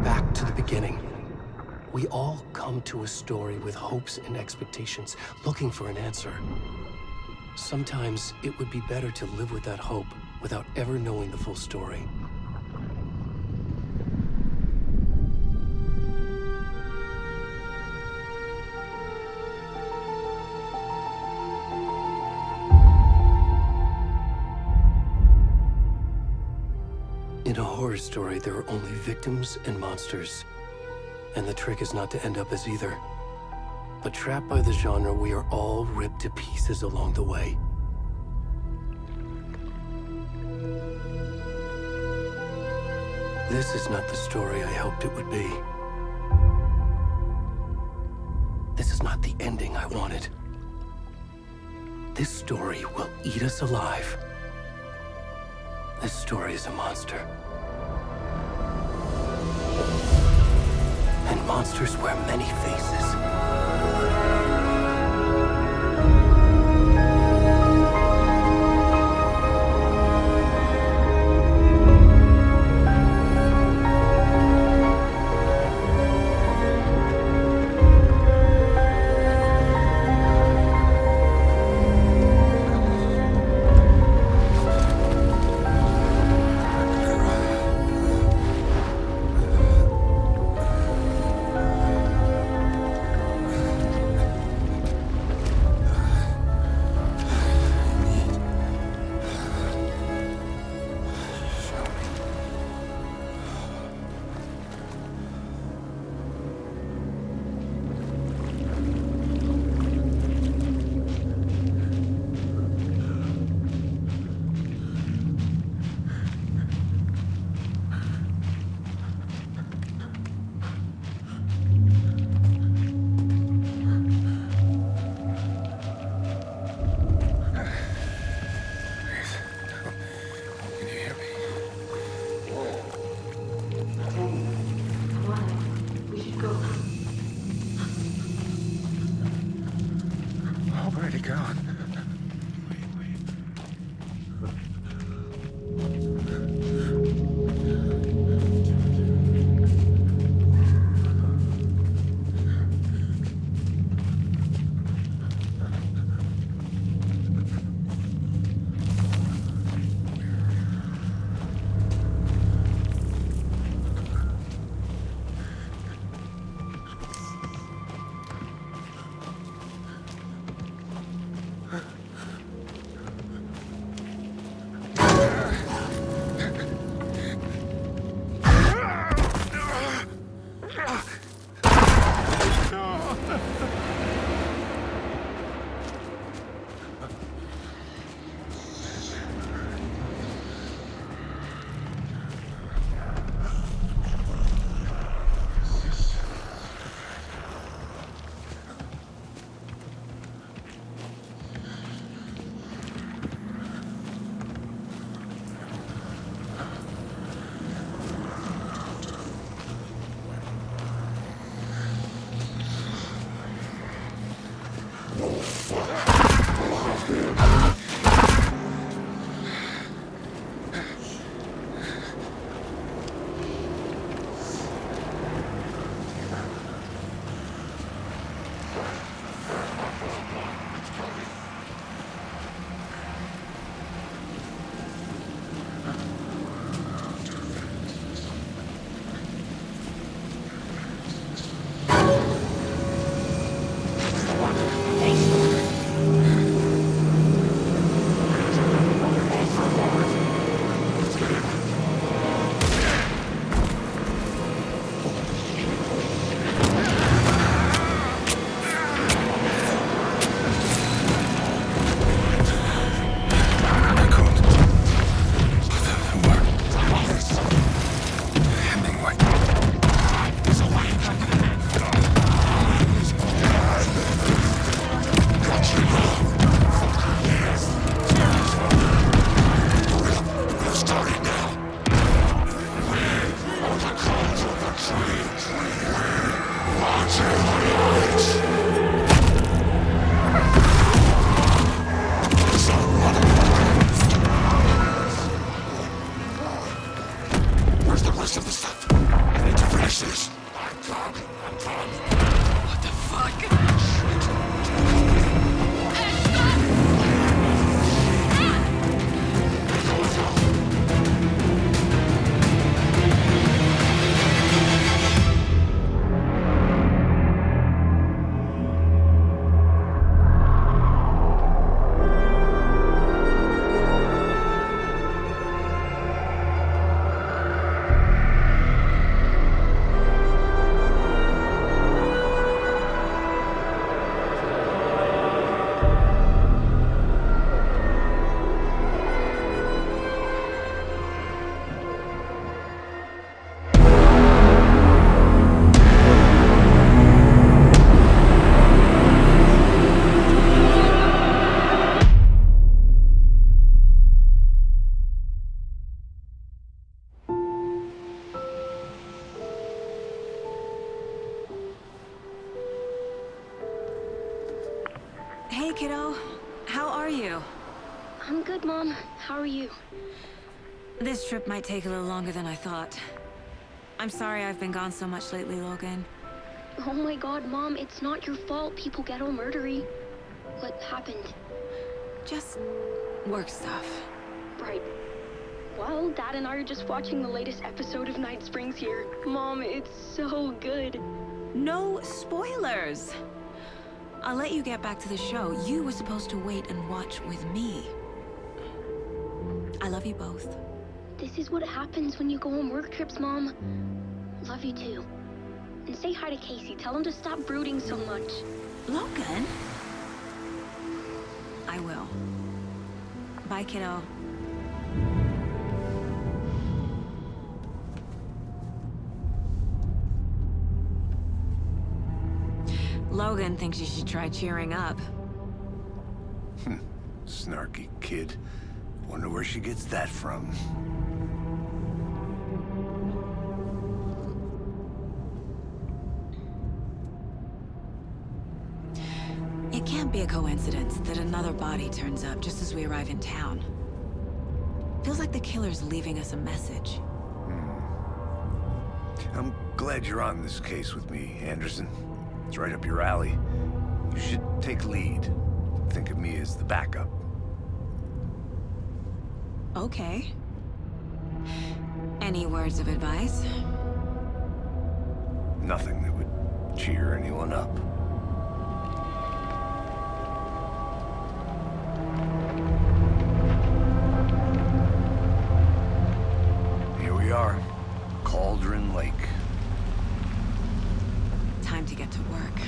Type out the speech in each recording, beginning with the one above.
Back to the beginning. We all come to a story with hopes and expectations, looking for an answer. Sometimes it would be better to live with that hope without ever knowing the full story. In a horror story, there are only victims and monsters. And the trick is not to end up as either. But trapped by the genre, we are all ripped to pieces along the way. This is not the story I hoped it would be. This is not the ending I wanted. This story will eat us alive. This story is a monster. And monsters wear many faces. How are you? I'm good, Mom. How are you? This trip might take a little longer than I thought. I'm sorry I've been gone so much lately, Logan. Oh my god, Mom, it's not your fault people get all murdery. What happened? Just work stuff. Right. Well, Dad and I are just watching the latest episode of Night Springs here. Mom, it's so good. No spoilers! I'll let you get back to the show. You were supposed to wait and watch with me. I love you both. This is what happens when you go on work trips, Mom. Love you too. And say hi to Casey. Tell him to stop brooding so much. Logan? I will. Bye, kiddo. Logan thinks you should try cheering up. Snarky kid. Wonder where she gets that from. It can't be a coincidence that another body turns up just as we arrive in town. Feels like the killer's leaving us a message. I'm glad you're on this case with me, Anderson. It's right up your alley. You should take lead. Think of me as the backup. Okay. Any words of advice? Nothing that would cheer anyone up. Here we are. Cauldron Lake. Time to get to work.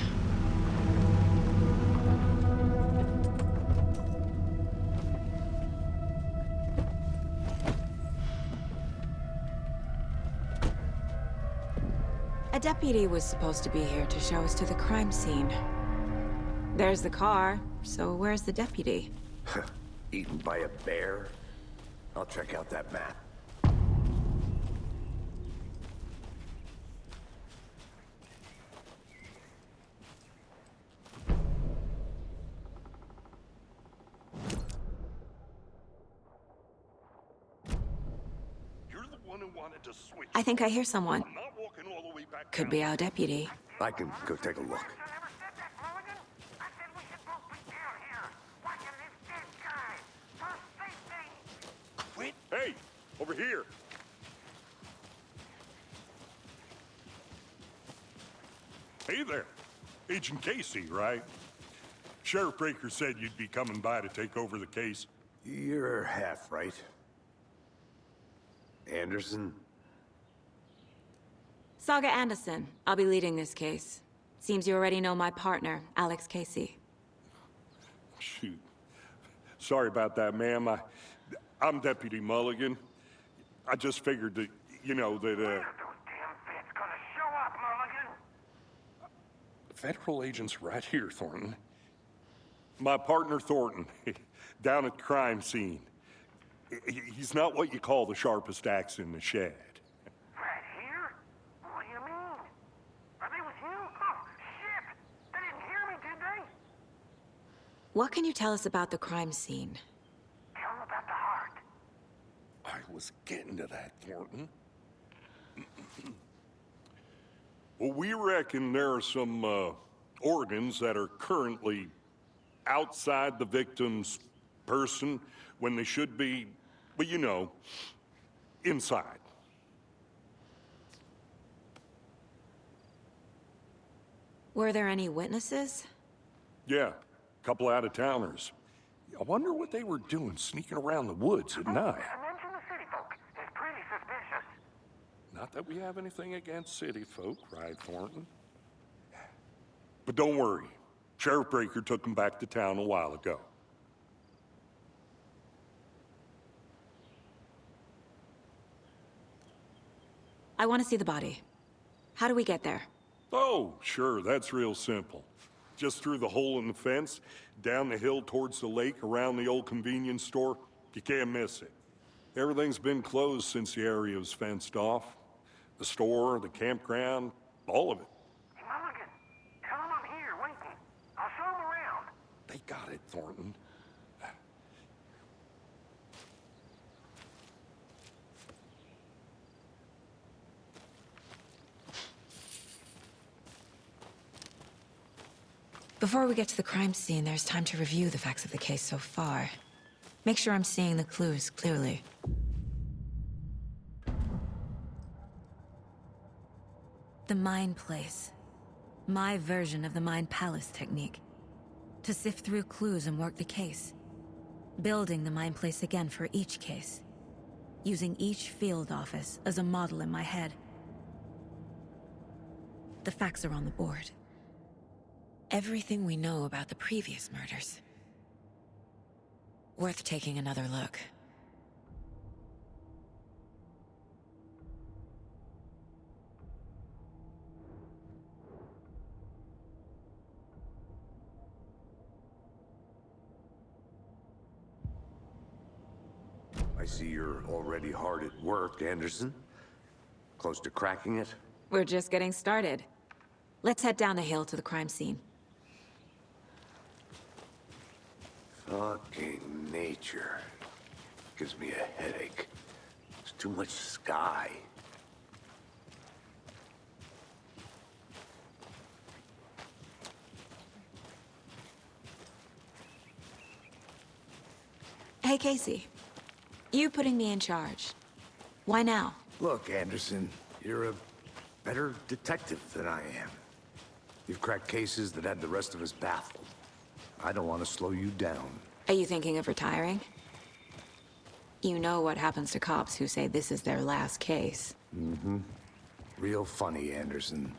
A deputy was supposed to be here to show us to the crime scene. There's the car, so where's the deputy? Eaten by a bear? I'll check out that map. I think I hear someone. I'm not walking all the way back Could down. be our deputy. I can go take a look. Quit. Hey, over here. Hey there. Agent Casey, right? Sheriff Breaker said you'd be coming by to take over the case. You're half right. Anderson? Saga Anderson. I'll be leading this case. Seems you already know my partner, Alex Casey. Shoot. Sorry about that, ma'am. I'm Deputy Mulligan. I just figured that, you know, that, Those damn feds gonna show up, Mulligan. federal agent's right here, Thornton. My partner, Thornton, down at the crime scene. He's not what you call the sharpest axe in the shed. Right here? What do you mean? Are they with you? Oh, shit! They didn't hear me, did they? What can you tell us about the crime scene? Tell them about the heart. I was getting to that, Thornton. Well, we reckon there are some organs that are currently outside the victim's person when they should be, well, you know, inside. Were there any witnesses? Yeah, a couple out-of-towners. I wonder what they were doing sneaking around the woods at night. Mention the city folk. It's pretty suspicious. Not that we have anything against city folk, right, Thornton? But don't worry. Sheriff Breaker took them back to town a while ago. I want to see the body. How do we get there? Oh, sure, that's real simple. Just through the hole in the fence, down the hill towards the lake, around the old convenience store. You can't miss it. Everything's been closed since the area was fenced off. The store, the campground, all of it. Hey, Mulligan, tell them I'm here waiting. I'll show them around. They got it, Thornton. Before we get to the crime scene, there's time to review the facts of the case so far. Make sure I'm seeing the clues clearly. The Mind Place. My version of the Mind Palace technique. To sift through clues and work the case. Building the Mind Place again for each case. Using each field office as a model in my head. The facts are on the board. Everything we know about the previous murders. Worth taking another look. I see you're already hard at work, Anderson. Close to cracking it? We're just getting started. Let's head down the hill to the crime scene. Fucking nature. Gives me a headache. There's too much sky. Hey, Casey. You putting me in charge. Why now? Look, Anderson, you're a better detective than I am. You've cracked cases that had the rest of us baffled. I don't want to slow you down. Are you thinking of retiring? You know what happens to cops who say this is their last case. Mm-hmm. Real funny, Anderson.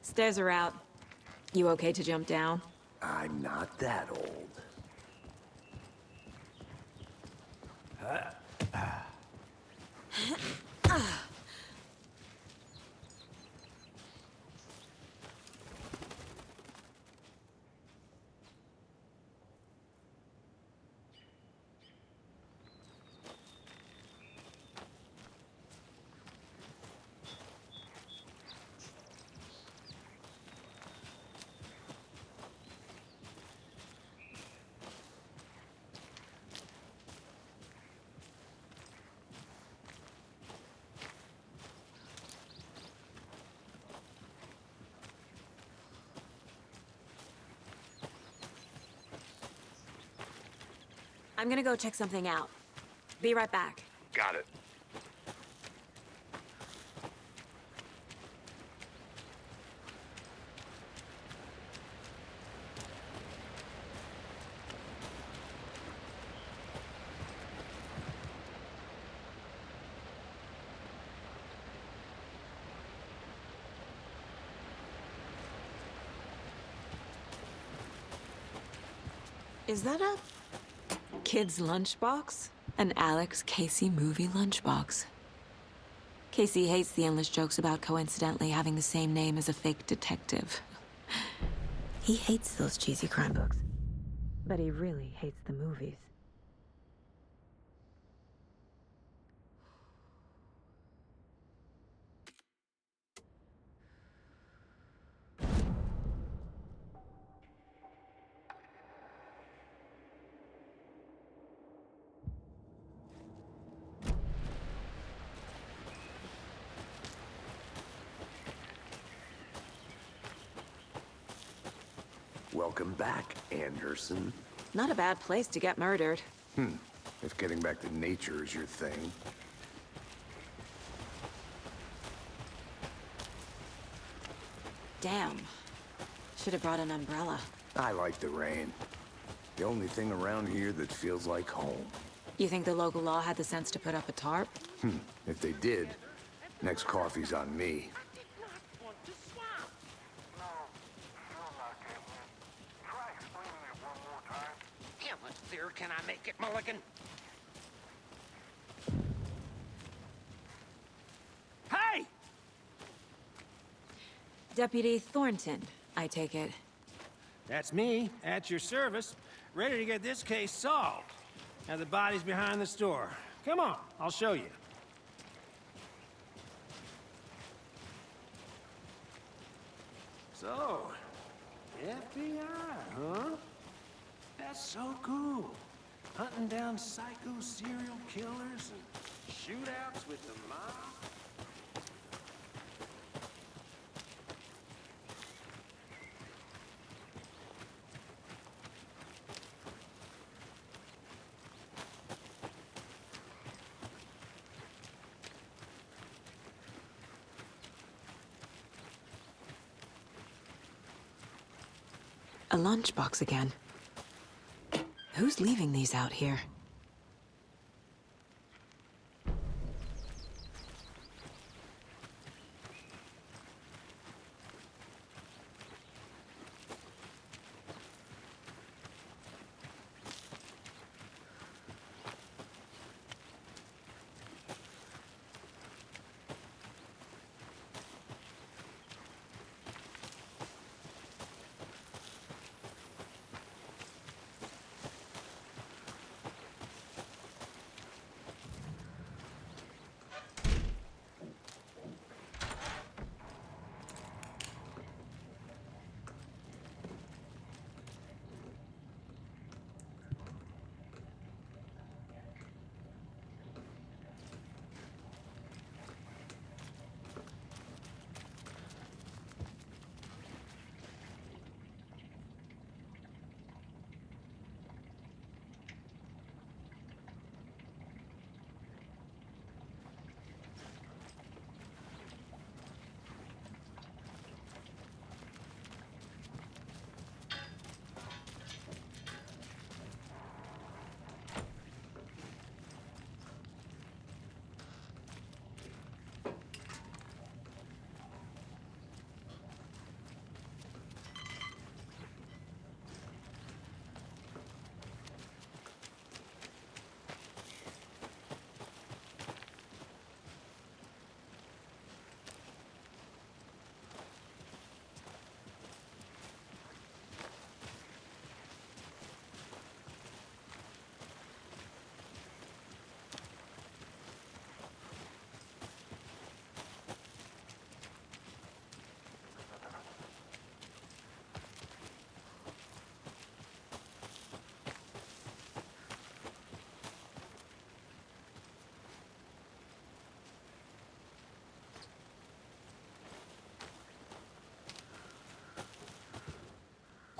Stairs are out. You okay to jump down? I'm not that old. I'm gonna go check something out. Be right back. Got it. Is that a kid's lunchbox? An Alex Casey movie lunchbox. Casey hates the endless jokes about coincidentally having the same name as a fake detective. He hates those cheesy crime books. But he really hates the movies. Welcome back, Anderson. Not a bad place to get murdered. If getting back to nature is your thing. Damn. Should have brought an umbrella. I like the rain. The only thing around here that feels like home. You think the local law had the sense to put up a tarp? If they did, next coffee's on me. How much clearer can I make it, Mulligan? Hey! Deputy Thornton, I take it. That's me, at your service, ready to get this case solved. Now the body's behind the store. Come on, I'll show you. So, FBI, huh? That's so cool. hunting down psycho serial killers and shootouts with the mob. A lunchbox again. Who's leaving these out here?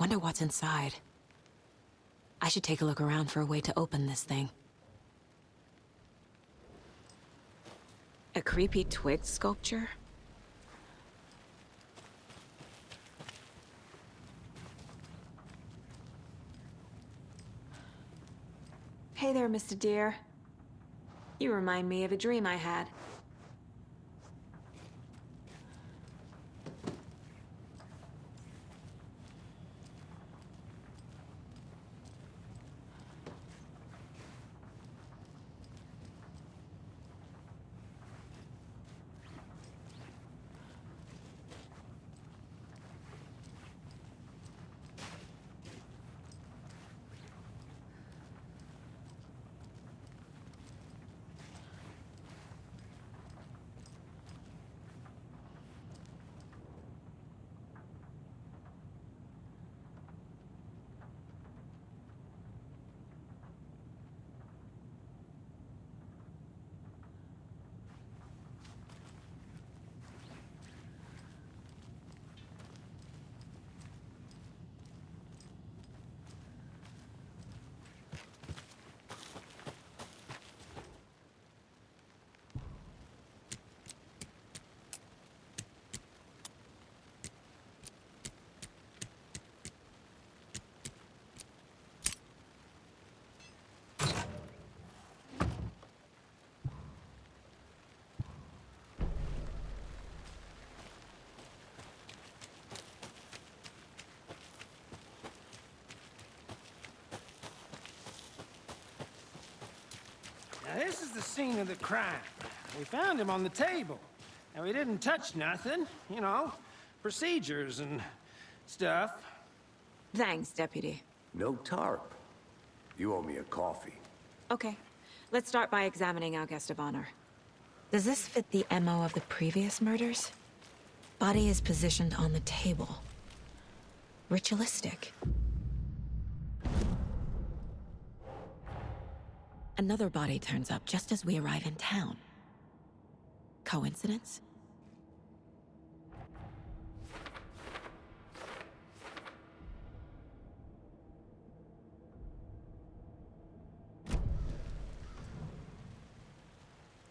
Wonder what's inside. I should take a look around for a way to open this thing. A creepy twig sculpture? Hey there, Mr. Deer. You remind me of a dream I had. Now, this is the scene of the crime. We found him on the table. And we didn't touch nothing, you know, procedures and stuff. Thanks, Deputy. No tarp. You owe me a coffee. Okay, let's start by examining our guest of honor. Does this fit the MO of the previous murders? Body is positioned on the table. Ritualistic. Another body turns up just as we arrive in town. Coincidence?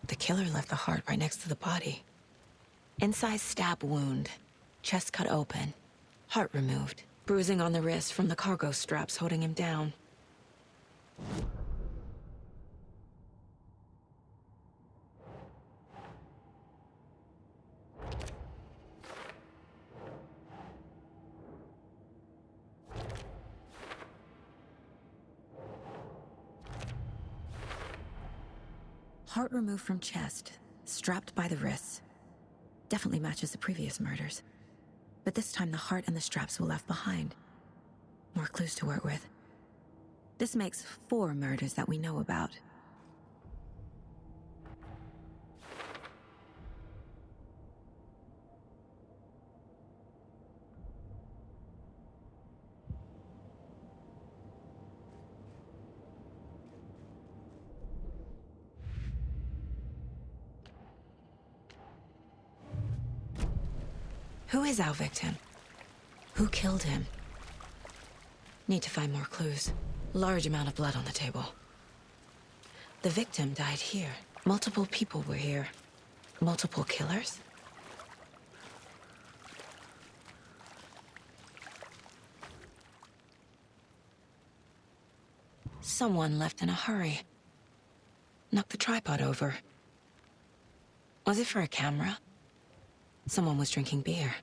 The killer left the heart right next to the body. Incised stab wound, chest cut open, heart removed, bruising on the wrist from the cargo straps holding him down. Heart removed from chest, strapped by the wrists. Definitely matches the previous murders. But this time the heart and the straps were left behind. More clues to work with. This makes 4 murders that we know about. Who is our victim? Who killed him? Need to find more clues. Large amount of blood on the table. The victim died here. Multiple people were here. Multiple killers? Someone left in a hurry. Knocked the tripod over. Was it for a camera? Someone was drinking beer.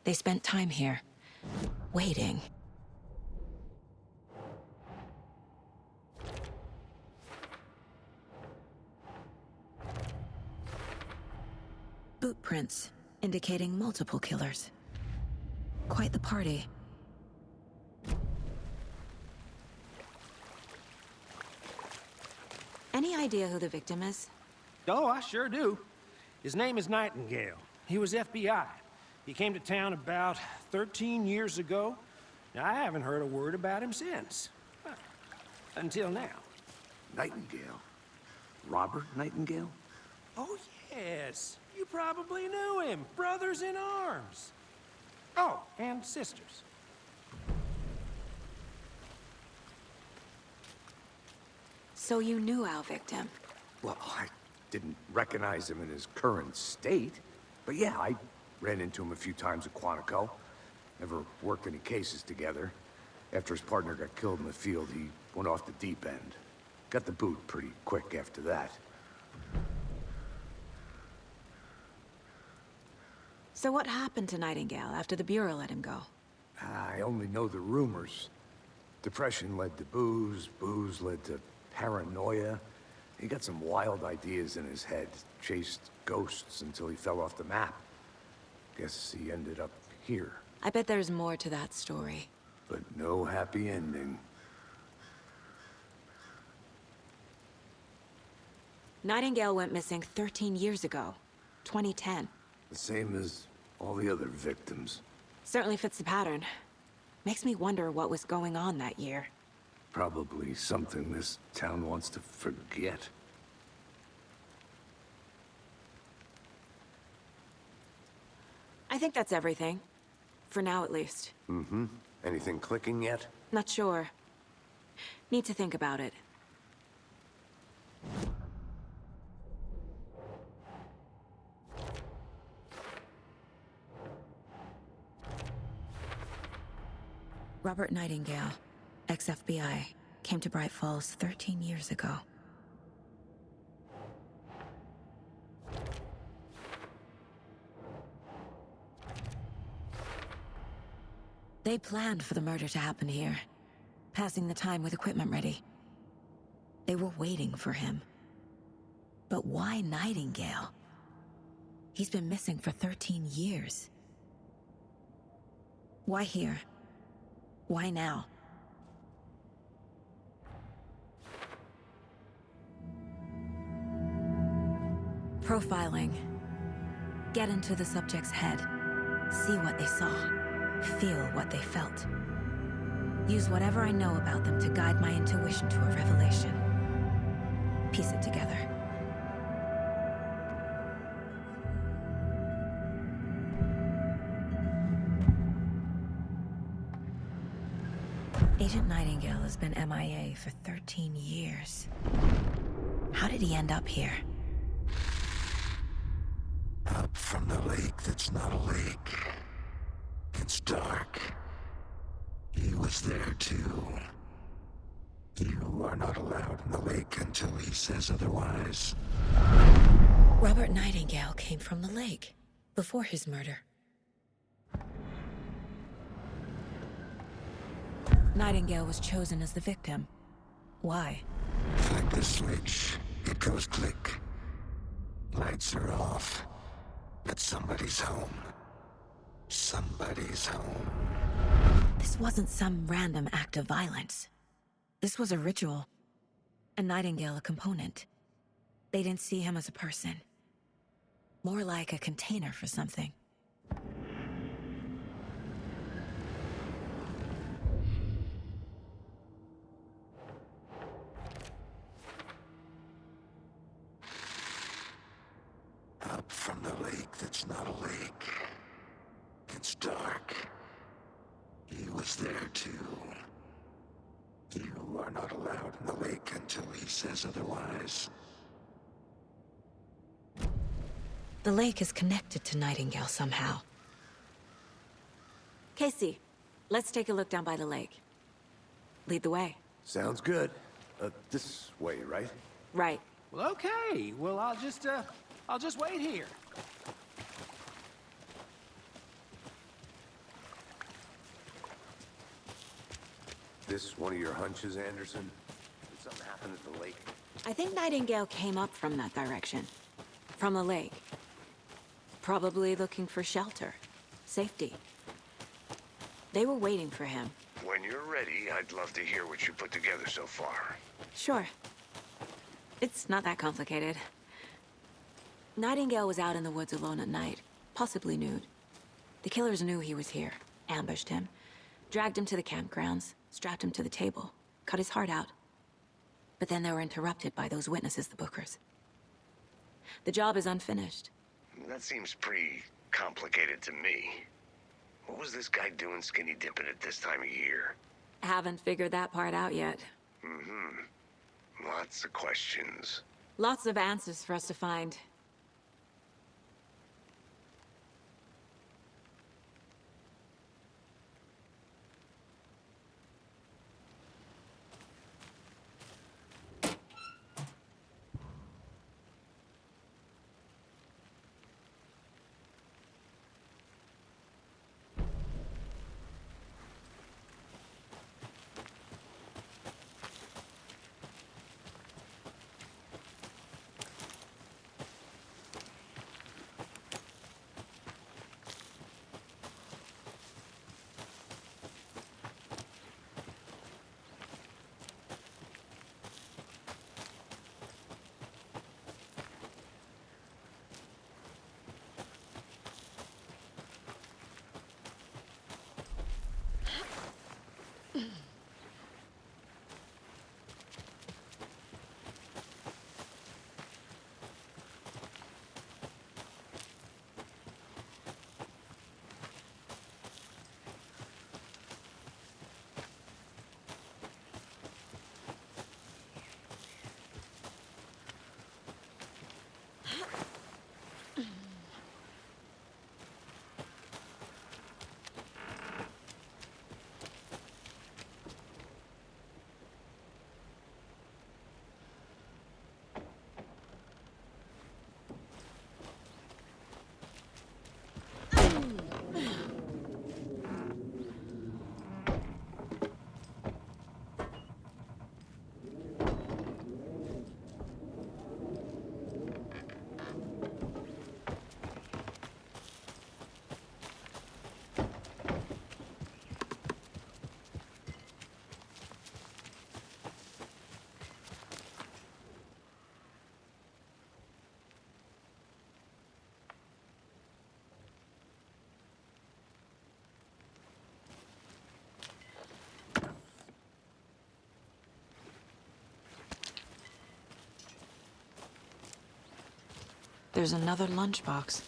They spent time here, waiting. Boot prints, indicating multiple killers. Quite the party. Any idea who the victim is? Oh, I sure do. His name is Nightingale. He was FBI. He came to town about 13 years ago. Now, I haven't heard a word about him since. Until now. Nightingale? Robert Nightingale? Oh, yes. You probably knew him. Brothers in arms. Oh, and sisters. So you knew our victim? Well, I didn't recognize him in his current state. But yeah, I ran into him a few times at Quantico. Never worked any cases together. After his partner got killed in the field, he went off the deep end. Got the boot pretty quick after that. So what happened to Nightingale after the Bureau let him go? I only know the rumors. Depression led to booze, booze led to paranoia. He got some wild ideas in his head, chased ghosts until he fell off the map. Guess he ended up here. I bet there's more to that story. But no happy ending. Nightingale went missing 13 years ago, 2010. The same as all the other victims. Certainly fits the pattern. Makes me wonder what was going on that year. Probably something this town wants to forget. I think that's everything. For now, at least. Mm-hmm. Anything clicking yet? Not sure. Need to think about it. Robert Nightingale, ex-FBI, came to Bright Falls 13 years ago. They planned for the murder to happen here, passing the time with equipment ready. They were waiting for him. But why Nightingale? He's been missing for 13 years. Why here? Why now? Profiling. Get into the subject's head. See what they saw. Feel what they felt. Use whatever I know about them to guide my intuition to a revelation. piece it together. Agent Nightingale has been MIA for 13 years. How did he end up here? Up from the lake that's not a lake. It's dark. He was there too. You are not allowed in the lake until he says otherwise. Robert Nightingale came from the lake before his murder. Nightingale was chosen as the victim. Why? Flick the switch. It goes click. Lights are off. But somebody's home. Somebody's home. This wasn't some random act of violence. This was a ritual. And Nightingale a component. They didn't see him as a person. More like a container for something. Up from the lake that's not a lake. It's dark. He was there too. You are not allowed in the lake until he says otherwise. The lake is connected to Nightingale somehow. Casey, let's take a look down by the lake. Lead the way. Sounds good. This way, right? Right. Well, okay. Well, I'll just wait here. This one of your hunches, Anderson? Did something happen at the lake? I think Nightingale came up from that direction. From the lake. Probably looking for shelter. Safety. They were waiting for him. When you're ready, I'd love to hear what you put together so far. Sure. It's not that complicated. Nightingale was out in the woods alone at night, possibly nude. The killers knew he was here, ambushed him, dragged him to the campgrounds, strapped him to the table, cut his heart out. But then they were interrupted by those witnesses, the Bookers. The job is unfinished. That seems pretty complicated to me. What was this guy doing skinny dipping at this time of year? Haven't figured that part out yet. Lots of questions. Lots of answers for us to find. There's another lunchbox.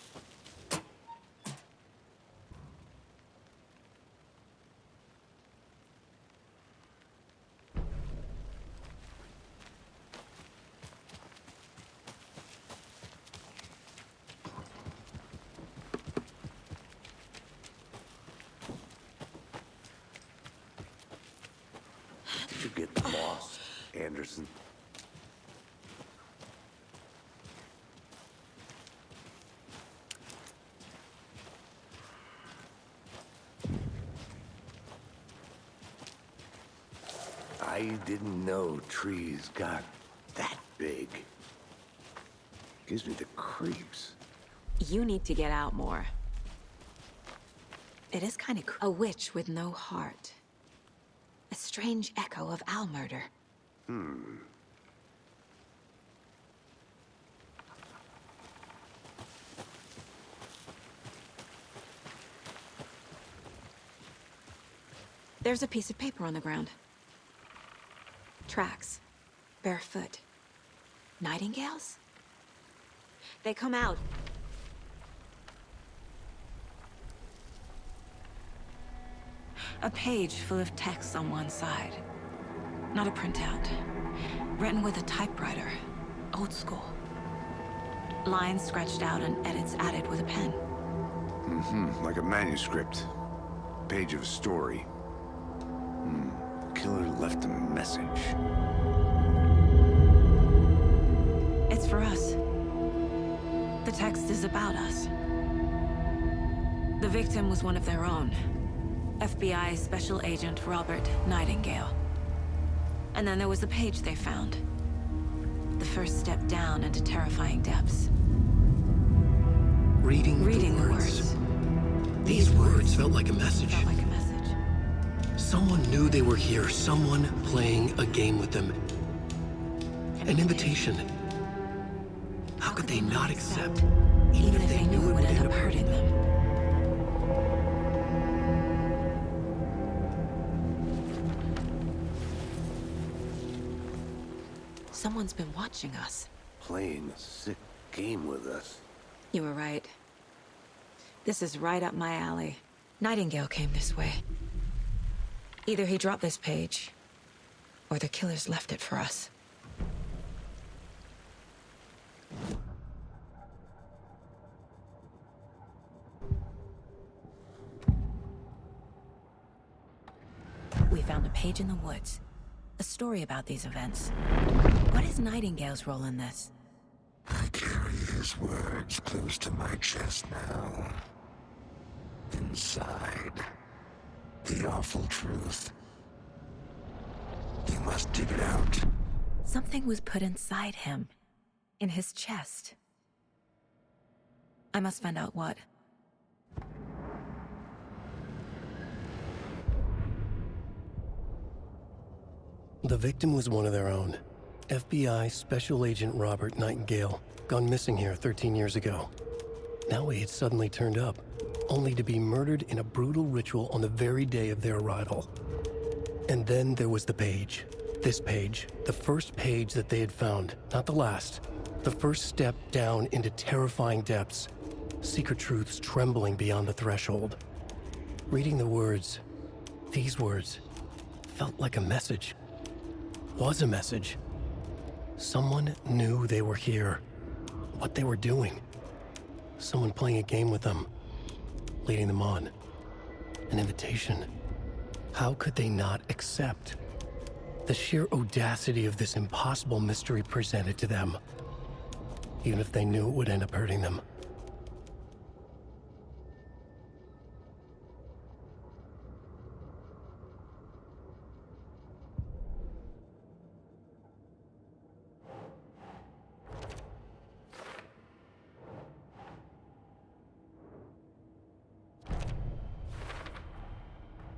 Did you get lost, Anderson? I didn't know trees got that big. Gives me the creeps. You need to get out more. It is kind of a witch with no heart. A strange echo of owl murder. There's a piece of paper on the ground. Tracks. Barefoot. Nightingales? They come out. A page full of text on one side. Not a printout. Written with a typewriter. Old school. Lines scratched out and edits added with a pen. Like a manuscript. Page of a story. Killer left a message. It's for us. The text is about us. The victim was one of their own. FBI Special Agent Robert Nightingale. And then there was the page they found. The first step down into terrifying depths. Reading the words. These words felt like a message. Felt like a message. Someone knew they were here, someone playing a game with them. An invitation. How could they not accept, even if they knew it would end up hurting them? Someone's been watching us. Playing a sick game with us. You were right. This is right up my alley. Nightingale came this way. Either he dropped this page, or the killers left it for us. We found a page in the woods. A story about these events. What is Nightingale's role in this? I carry his words close to my chest now. Inside, the awful truth. You must dig it out. Something was put inside him. In his chest. I must find out what. The victim was one of their own. FBI Special Agent Robert Nightingale, gone missing here 13 years ago. Now he had suddenly turned up, only to be murdered in a brutal ritual on the very day of their arrival. And then there was the page. This page, the first page that they had found, not the last. The first step down into terrifying depths. Secret truths trembling beyond the threshold. Reading the words, these words, felt like a message. Was a message. Someone knew they were here. What they were doing. Someone playing a game with them. Leading them on. An invitation. How could they not accept? The sheer audacity of this impossible mystery presented to them. Even if they knew it would end up hurting them.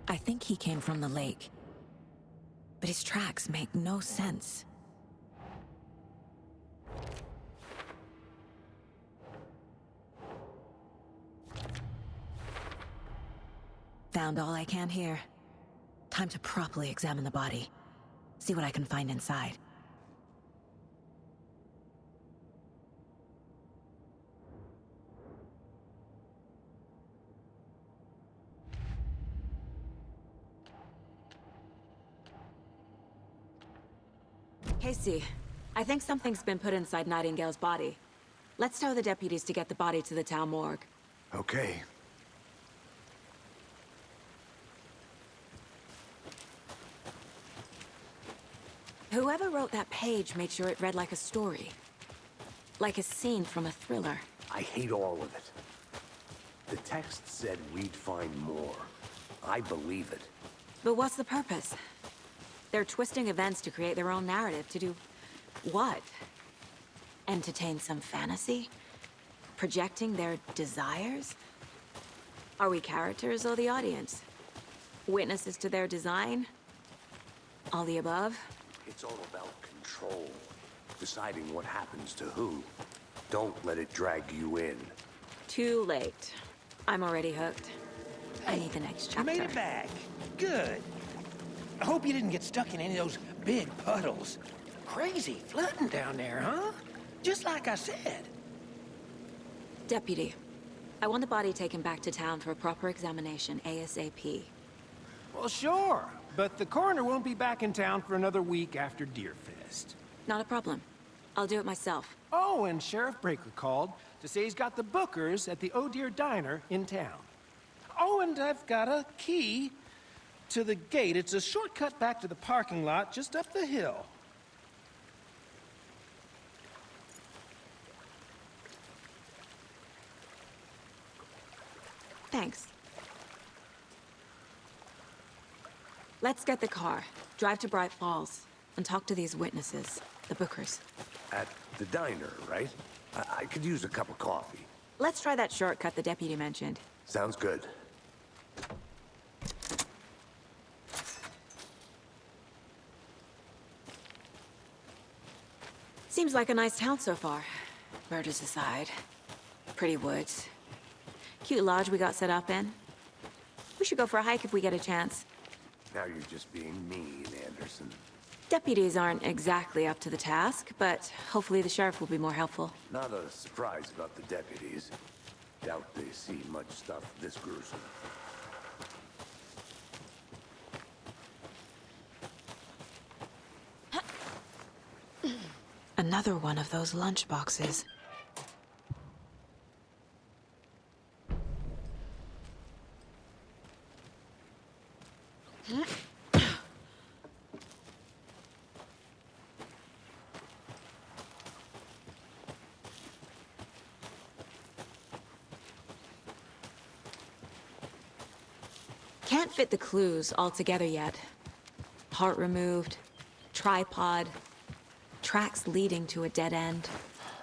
I think he came from the lake. But his tracks make no sense. Found all I can here. Time to properly examine the body. See what I can find inside. Casey, I think something's been put inside Nightingale's body. Let's tell the deputies to get the body to the town morgue. Okay. Whoever wrote that page made sure it read like a story. Like a scene from a thriller. I hate all of it. The text said we'd find more. I believe it. But what's the purpose? They're twisting events to create their own narrative. To do what? Entertain some fantasy? Projecting their desires? Are we characters or the audience? Witnesses to their design? All the above? It's all about control. Deciding what happens to who. Don't let it drag you in. Too late. I'm already hooked. I need the next chapter. You made it back. Good. I hope you didn't get stuck in any of those big puddles. Crazy flooding down there, huh? Just like I said. Deputy, I want the body taken back to town for a proper examination ASAP. Well, sure. But the coroner won't be back in town for another week after Deerfest. Not a problem. I'll do it myself. Oh, and Sheriff Breaker called to say he's got the Bookers at the Oh Dear Diner in town. Oh, and I've got a key to the gate. It's a shortcut back to the parking lot just up the hill. Thanks. Let's get the car, drive to Bright Falls, and talk to these witnesses, the Bookers. At the diner, right? I could use a cup of coffee. Let's try that shortcut the deputy mentioned. Sounds good. Seems like a nice town so far. Murders aside. Pretty woods. Cute lodge we got set up in. We should go for a hike if we get a chance. Now you're just being mean, Anderson. Deputies aren't exactly up to the task, but hopefully the sheriff will be more helpful. Not a surprise about the deputies. Doubt they see much stuff this gruesome. Another one of those lunch boxes. Can't fit the clues all together yet. Heart removed, tripod, tracks leading to a dead end.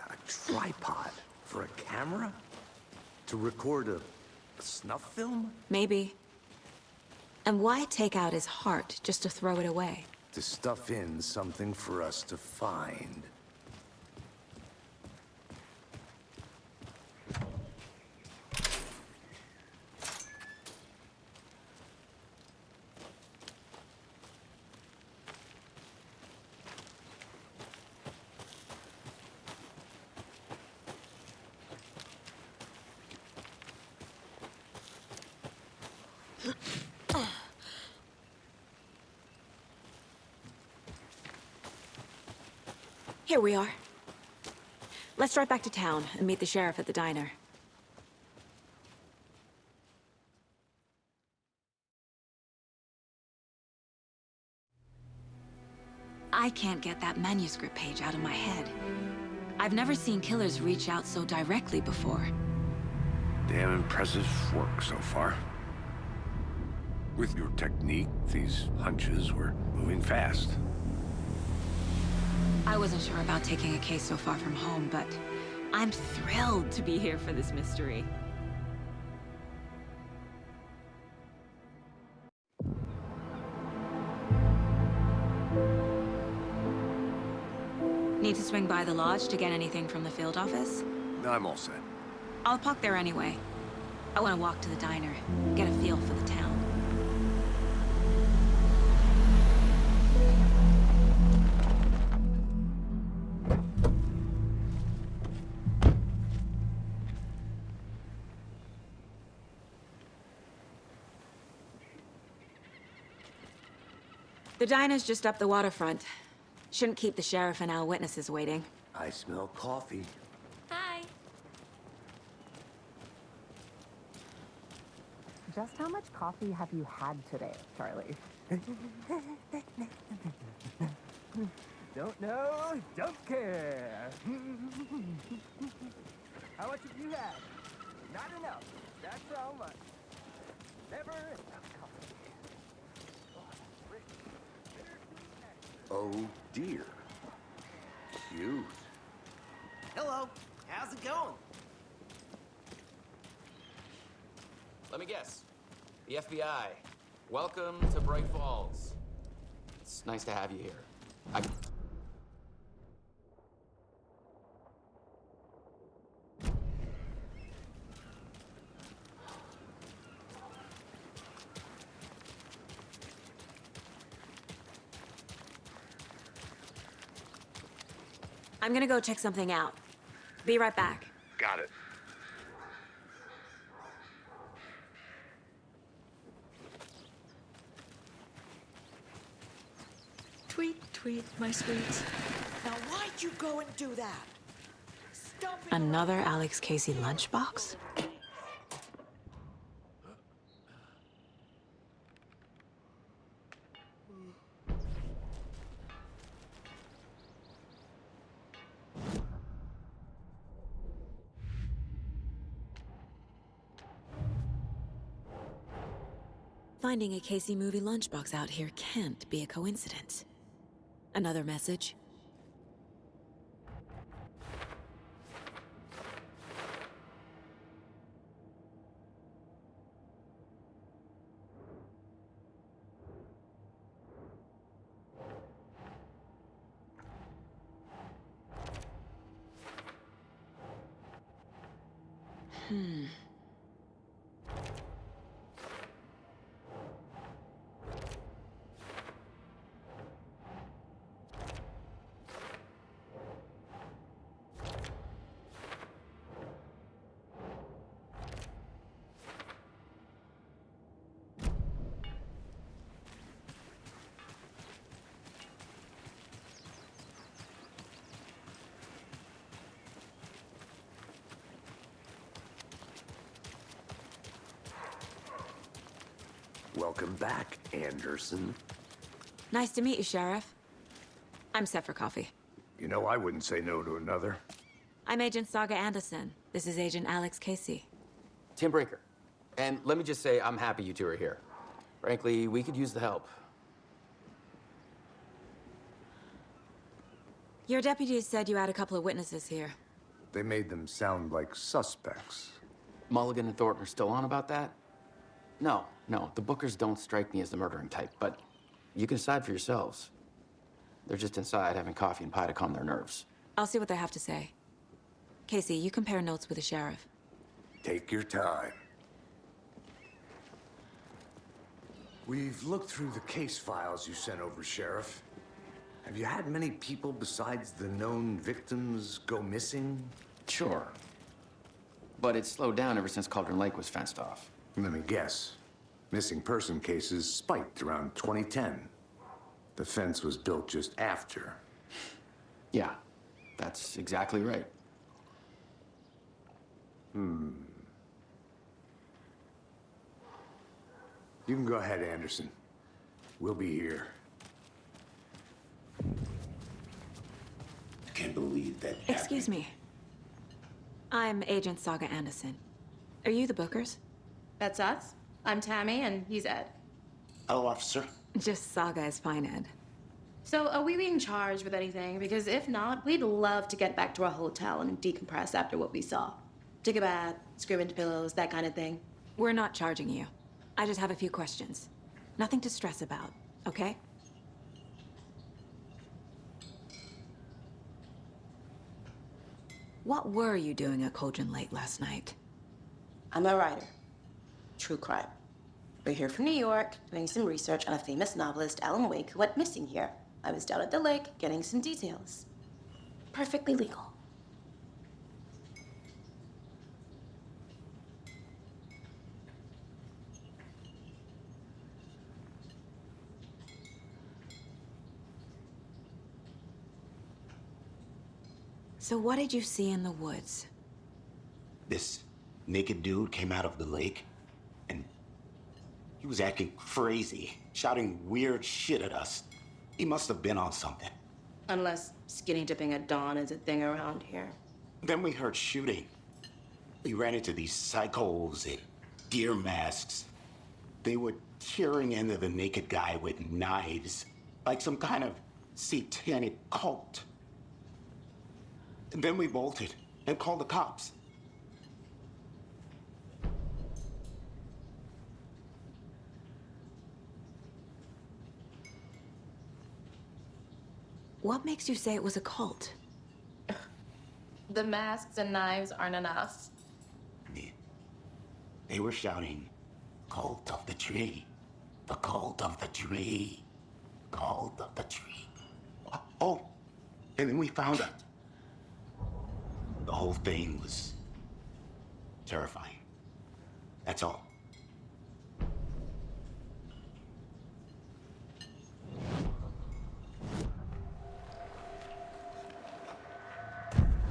A tripod? For a camera? To record a snuff film? Maybe. And why take out his heart just to throw it away? To stuff in something for us to find. Here we are. Let's drive back to town and meet the sheriff at the diner. I can't get that manuscript page out of my head. I've never seen killers reach out so directly before. Damn impressive work so far. With your technique, these hunches were moving fast. I wasn't sure about taking a case so far from home, but I'm thrilled to be here for this mystery. Need to swing by the lodge to get anything from the field office? I'm all set. I'll park there anyway. I want to walk to the diner, get a feel for the town. The diner's just up the waterfront. Shouldn't keep the sheriff and our witnesses waiting. I smell coffee. Hi. Just how much coffee have you had today, Charlie? Don't know, don't care. How much have you had? Not enough. That's how much. Never enough coffee. Oh dear. Cute. Hello, how's it going? Let me guess. The FBI. Welcome to Bright Falls. It's nice to have you here. I'm gonna go check something out. Be right back. Got it. Tweet, tweet, my sweet. Now why'd you go and do that? Stop it. Another Alex Casey lunchbox? Finding a Casey movie lunchbox out here can't be a coincidence. Another message? Welcome back, Anderson. Nice to meet you, Sheriff. I'm set for coffee. You know, I wouldn't say no to another. I'm Agent Saga Anderson. This is Agent Alex Casey. Tim Brinker. And let me just say, I'm happy you two are here. Frankly, we could use the help. Your deputies said you had a couple of witnesses here. They made them sound like suspects. Mulligan and Thornton are still on about that? No, the Bookers don't strike me as the murdering type, but you can decide for yourselves. They're just inside having coffee and pie to calm their nerves. I'll see what they have to say. Casey, you compare notes with the sheriff. Take your time. We've looked through the case files you sent over, Sheriff. Have you had many people besides the known victims go missing? Sure. But it's slowed down ever since Cauldron Lake was fenced off. Let me guess. Missing person cases spiked around 2010. The fence was built just after. Yeah, that's exactly right. You can go ahead, Anderson. We'll be here. I can't believe that. Excuse me. I'm Agent Saga Anderson. Are you the Bookers? That's us. I'm Tammy, and he's Ed. Hello, officer. Just Saga is fine, Ed. So, are we being charged with anything? Because if not, we'd love to get back to our hotel and decompress after what we saw. Take a bath, scream into pillows, that kind of thing. We're not charging you. I just have a few questions. Nothing to stress about, okay? What were you doing at Cauldron Lake last night? I'm a writer. True crime. We're here from New York, doing some research on a famous novelist, Alan Wake, who went missing here. I was down at the lake, getting some details. Perfectly legal. So what did you see in the woods? This naked dude came out of the lake, and he was acting crazy, shouting weird shit at us. He must have been on something. Unless skinny dipping at dawn is a thing around here. Then we heard shooting. We ran into these psychos in deer masks. They were tearing into the naked guy with knives, like some kind of satanic cult. And then we bolted and called the cops. What makes you say it was a cult? The masks and knives aren't enough. They were shouting, "Cult of the tree, the cult of the tree, cult of the tree." Oh, and then we found out. The whole thing was terrifying. That's all.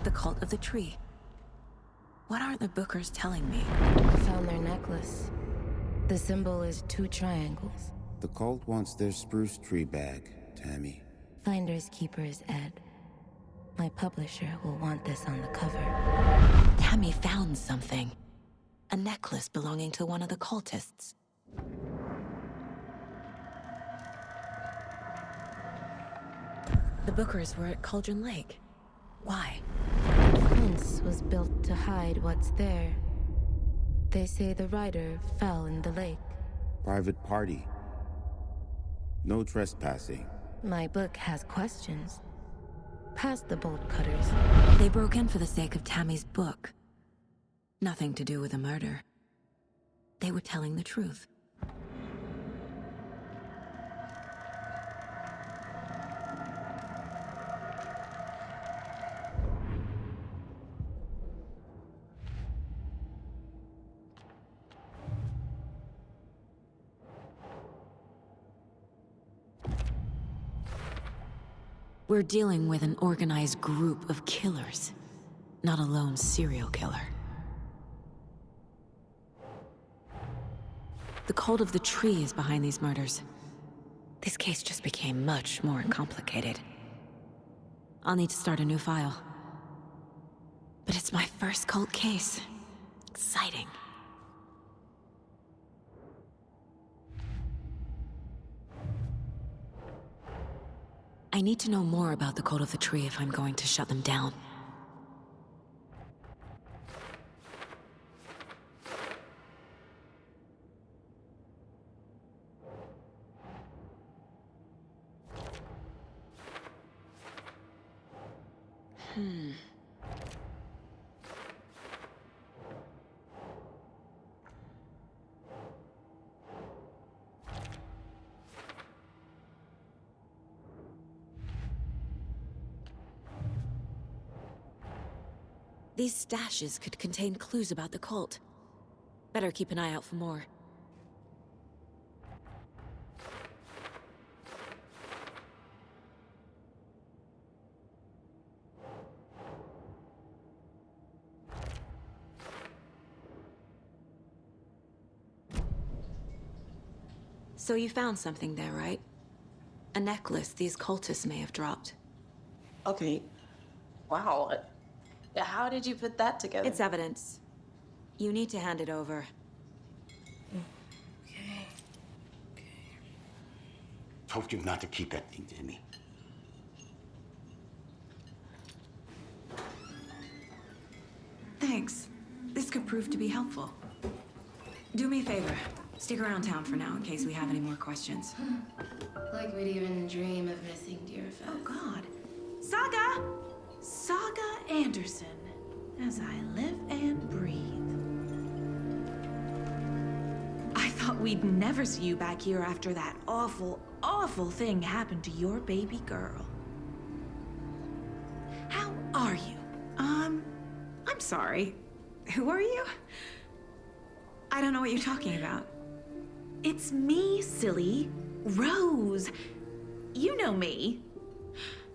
The cult of the tree. What aren't the Bookers telling me? I found their necklace. The symbol is 2 triangles. The cult wants their spruce tree bag, Tammy. Finders keepers, Ed. My publisher will want this on the cover. Tammy found something. A necklace belonging to one of the cultists. The Bookers were at Cauldron Lake. Why? The fence was built to hide what's there. They say the rider fell in the lake. Private party. No trespassing. My book has questions. Past the bolt cutters. They broke in for the sake of Tammy's book. Nothing to do with a murder. They were telling the truth. We're dealing with an organized group of killers, not a lone serial killer. The cult of the tree is behind these murders. This case just became much more complicated. I'll need to start a new file. But it's my first cult case. Exciting. I need to know more about the cult of the tree if I'm going to shut them down. These stashes could contain clues about the cult. Better keep an eye out for more. So you found something there, right? A necklace these cultists may have dropped. Okay. Wow. How did you put that together? It's evidence. You need to hand it over. Okay. Told you not to keep that thing to me. Thanks. This could prove to be helpful. Do me a favor. Stick around town for now in case we have any more questions. Like we'd even dream of missing dear fest. Oh, God. Saga! Saga Anderson. As I live and breathe. I thought we'd never see you back here after that awful, awful thing happened to your baby girl. How are you? I'm sorry. Who are you? I don't know what you're talking about. It's me, silly. Rose. You know me.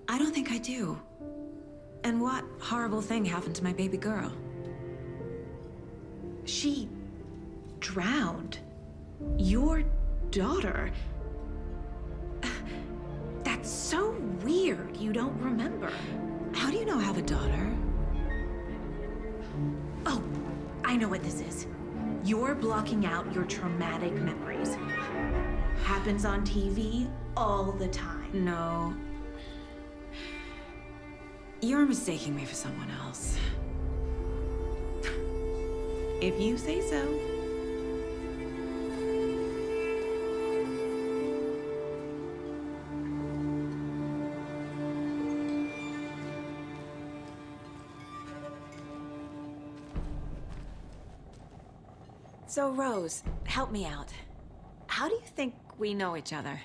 I don't think I do. And what horrible thing happened to my baby girl? She drowned. Your daughter. That's so weird you don't remember. How do you know I have a daughter? Oh, I know what this is. You're blocking out your traumatic memories. Happens on TV all the time. No. You're mistaking me for someone else. If you say so. So, Rose, help me out. How do you think we know each other?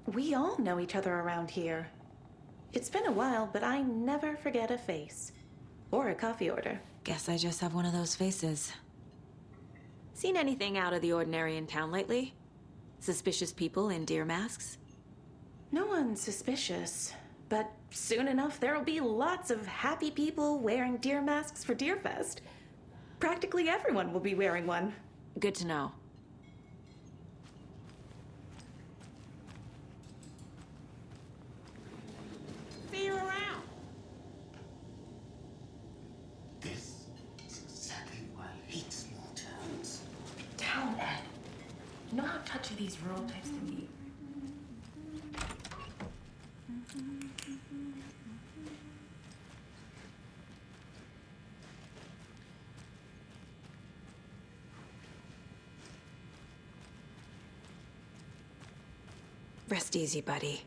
We all know each other around here. It's been a while, but I never forget a face. Or a coffee order. Guess I just have one of those faces. Seen anything out of the ordinary in town lately? Suspicious people in deer masks? No one's suspicious. But soon enough, there'll be lots of happy people wearing deer masks for Deerfest. Practically everyone will be wearing one. Good to know. See you around. This is exactly why I hate small towns. Town, Ed. You know how touchy these rural types can be. Rest easy, buddy.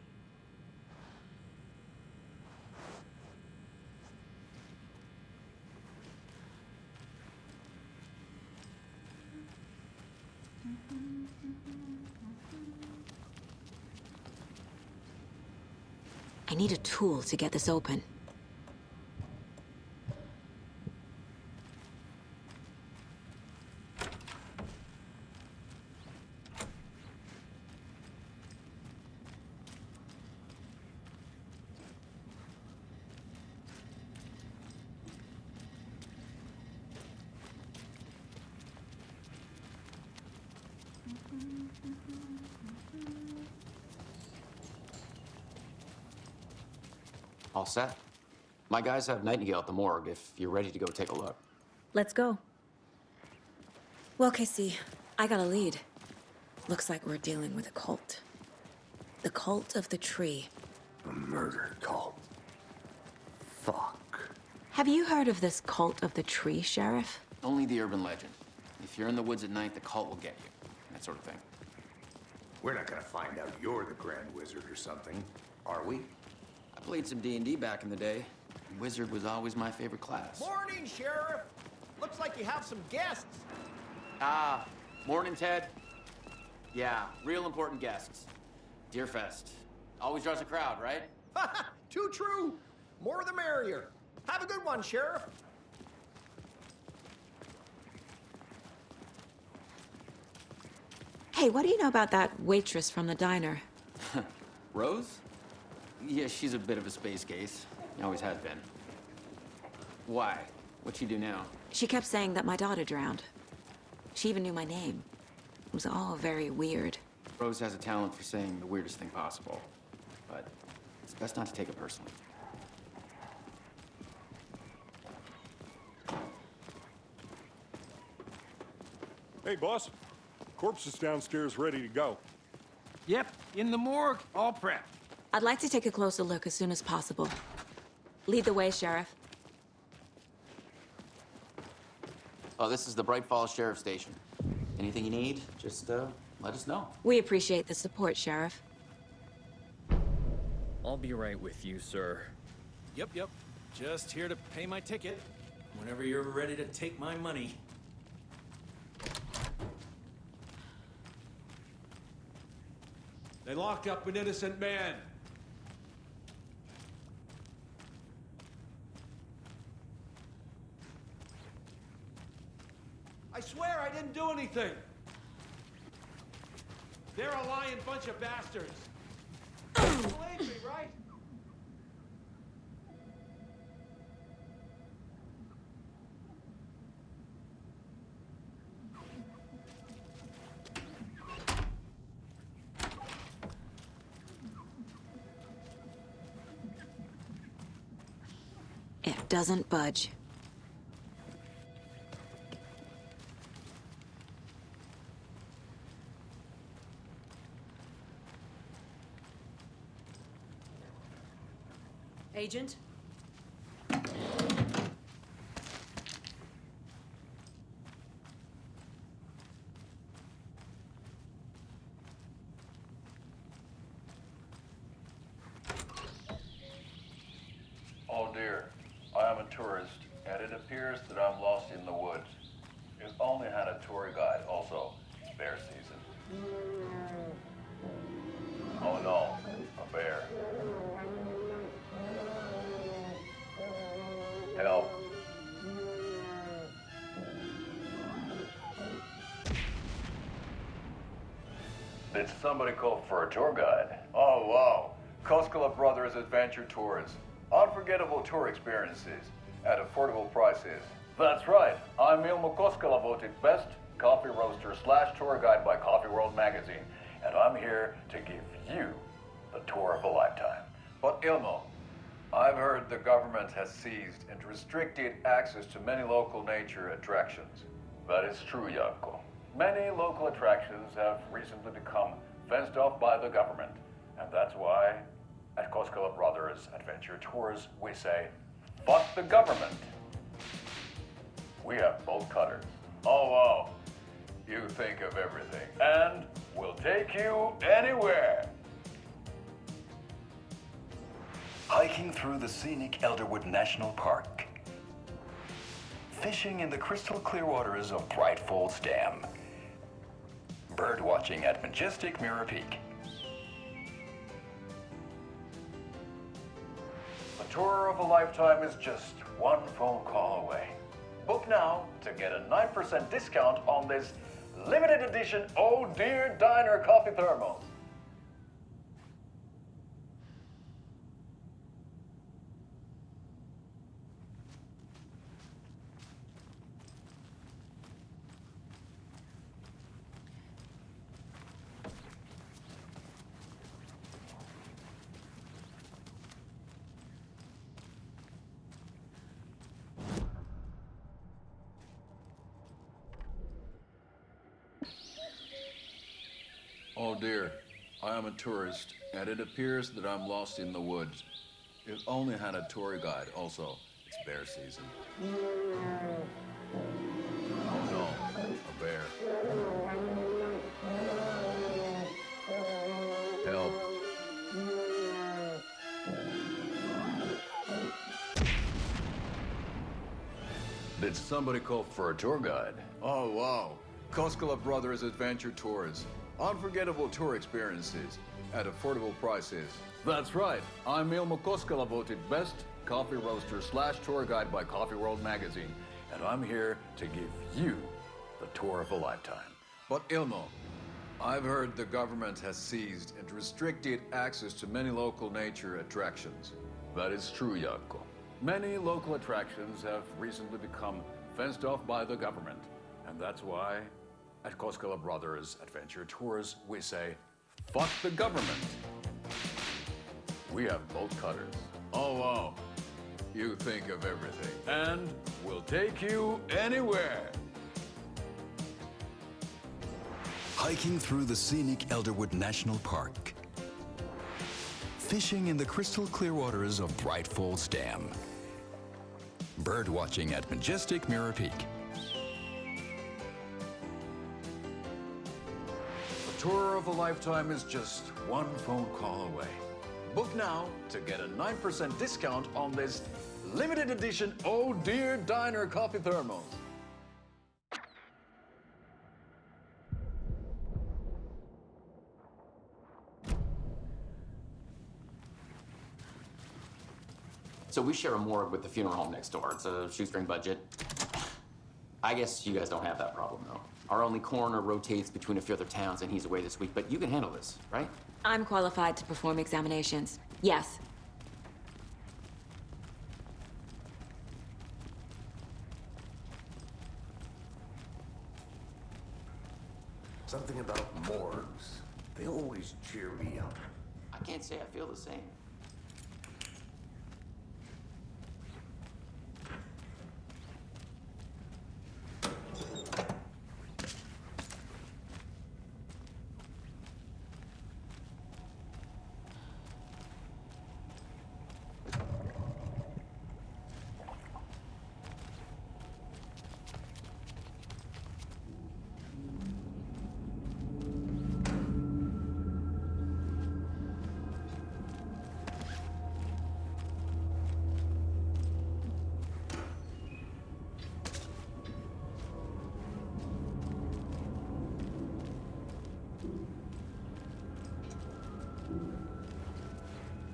I need a tool to get this open. All set. My guys have Nightingale at the morgue if you're ready to go take a look. Let's go. Well, Casey, I got a lead. Looks like we're dealing with a cult. The cult of the tree. A murder cult. Fuck. Have you heard of this cult of the tree, Sheriff? Only the urban legend. If you're in the woods at night, the cult will get you. That sort of thing. We're not gonna find out you're the Grand Wizard or something, are we? I played some D&D back in the day. Wizard was always my favorite class. Morning, Sheriff. Looks like you have some guests. Ah, morning, Ted. Yeah, real important guests. Deerfest. Always draws a crowd, right? Too true. More the merrier. Have a good one, Sheriff. Hey, what do you know about that waitress from the diner? Rose? Yeah, she's a bit of a space case. Always has been. Why? What'd she do now? She kept saying that my daughter drowned. She even knew my name. It was all very weird. Rose has a talent for saying the weirdest thing possible. But it's best not to take it personally. Hey, boss. Corpse is downstairs ready to go. Yep, in the morgue, all prepped. I'd like to take a closer look as soon as possible. Lead the way, Sheriff. Oh, this is the Bright Falls Sheriff Station. Anything you need, just let us know. We appreciate the support, Sheriff. I'll be right with you, sir. Yep. Just here to pay my ticket. Whenever you're ready to take my money. They locked up an innocent man. I swear I didn't do anything. They're a lying bunch of bastards. Believe me, right? doesn't budge. Agent? Oh dear, I am a tourist, and it appears that I'm lost in the woods. If only had a tour guide also. It's bear season. Oh no, a bear. Help. Did somebody call for a tour guide? Oh wow, Koskela Brothers Adventure Tours. Unforgettable tour experiences at affordable prices. That's right, I'm Ilmo Koskela, voted best coffee roaster / tour guide by Coffee World magazine, and I'm here to give you the tour of a lifetime. But Ilmo, I've heard the government has seized and restricted access to many local nature attractions. That is true, Janko. Many local attractions have recently become fenced off by the government, and that's why at Koskela Brothers Adventure Tours, we say, fuck the government. We have bolt cutters. Oh, wow. You think of everything. And we'll take you anywhere. Hiking through the scenic Elderwood National Park. Fishing in the crystal clear waters of Bright Falls Dam. Bird watching at majestic Mirror Peak. The tour of a lifetime is just one phone call away. Book now to get a 9% discount on this limited edition Oh Dear Diner coffee thermos. Oh dear, I am a tourist, and it appears that I'm lost in the woods. If only had a tour guide also. It's bear season. Oh no, a bear. Help. Did somebody call for a tour guide? Oh wow, Koskela Brothers Adventure Tours. Unforgettable tour experiences at affordable prices. That's right, I'm Ilmo Koskela, voted best coffee roaster / tour guide by Coffee World magazine, and I'm here to give you the tour of a lifetime. But Ilmo, I've heard the government has seized and restricted access to many local nature attractions. That is true, Janko. Many local attractions have recently become fenced off by the government, and that's why at Koskela Brothers Adventure Tours, we say, fuck the government. We have bolt cutters. Oh, wow. You think of everything. And we'll take you anywhere. Hiking through the scenic Elderwood National Park. Fishing in the crystal clear waters of Bright Falls Dam. Bird watching at majestic Mirror Peak. Tour of a lifetime is just one phone call away. Book now to get a 9% discount on this limited edition Oh Dear Diner coffee thermos. So we share a morgue with the funeral home next door. It's a shoestring budget. I guess you guys don't have that problem, though. Our only coroner rotates between a few other towns, and he's away this week, but you can handle this, right? I'm qualified to perform examinations. Yes. Something about morgues. They always cheer me up. I can't say I feel the same.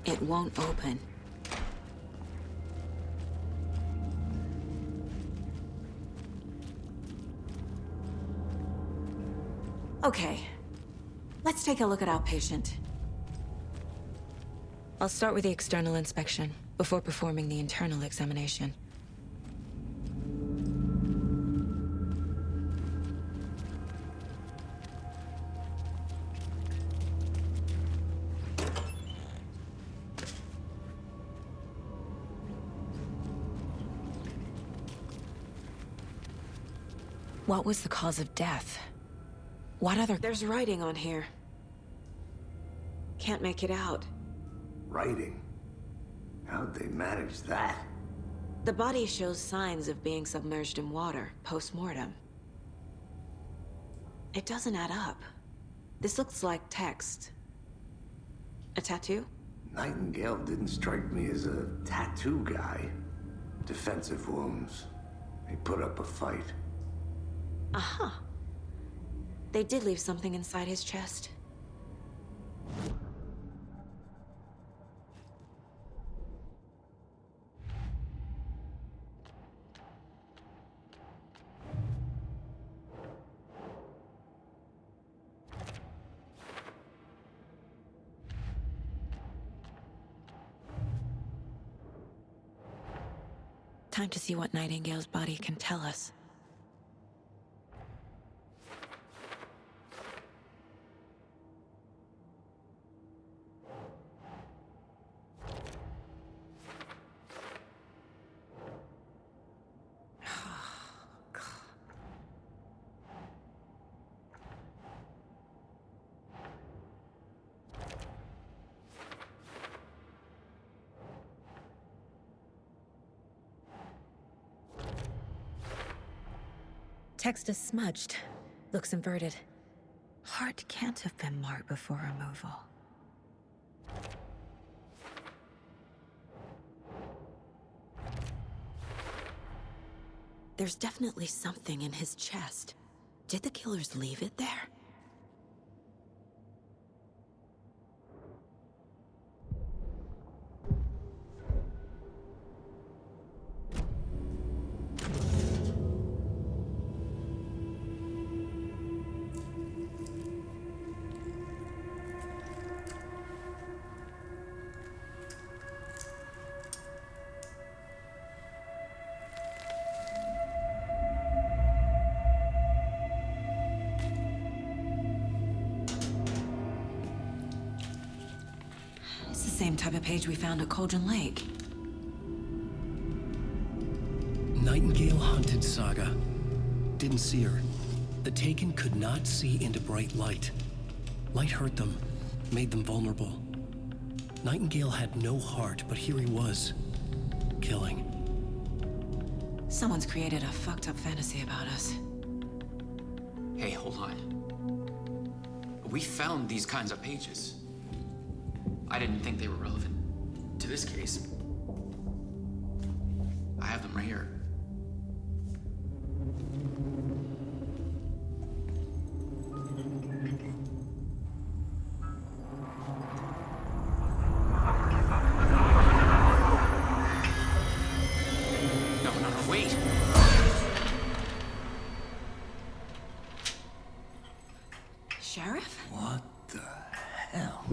It won't open. Okay. Let's take a look at our patient. I'll start with the external inspection before performing the internal examination. What was the cause of death? What other— There's writing on here. Can't make it out. Writing? How'd they manage that? The body shows signs of being submerged in water, post-mortem. It doesn't add up. This looks like text. A tattoo? Nightingale didn't strike me as a tattoo guy. Defensive wounds. He put up a fight. Uh-huh. They did leave something inside his chest. Time to see what Nightingale's body can tell us. Text is smudged. Looks inverted. Heart can't have been marked before removal. There's definitely something in his chest. Did the killers leave it there? Same type of page we found at Cauldron Lake. Nightingale hunted Saga. Didn't see her. The Taken could not see into bright light. Light hurt them, made them vulnerable. Nightingale had no heart, but here he was, killing. Someone's created a fucked up fantasy about us. Hey, hold on. We found these kinds of pages. I didn't think they were relevant to this case. I have them right here. No, wait! Sheriff? What the hell?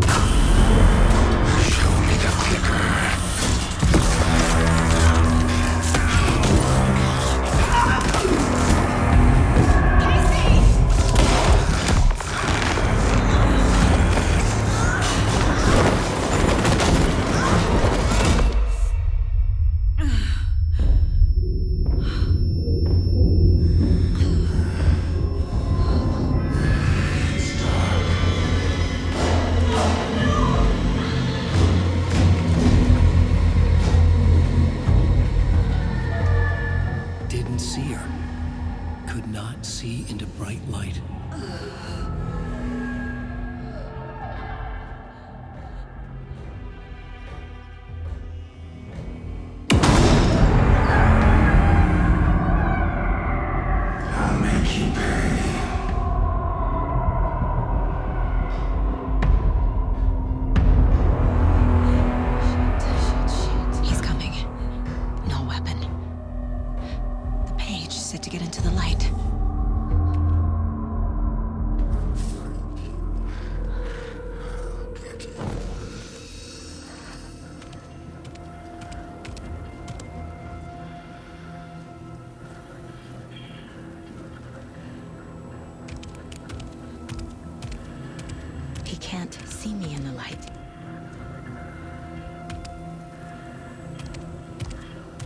he can't see me in the light.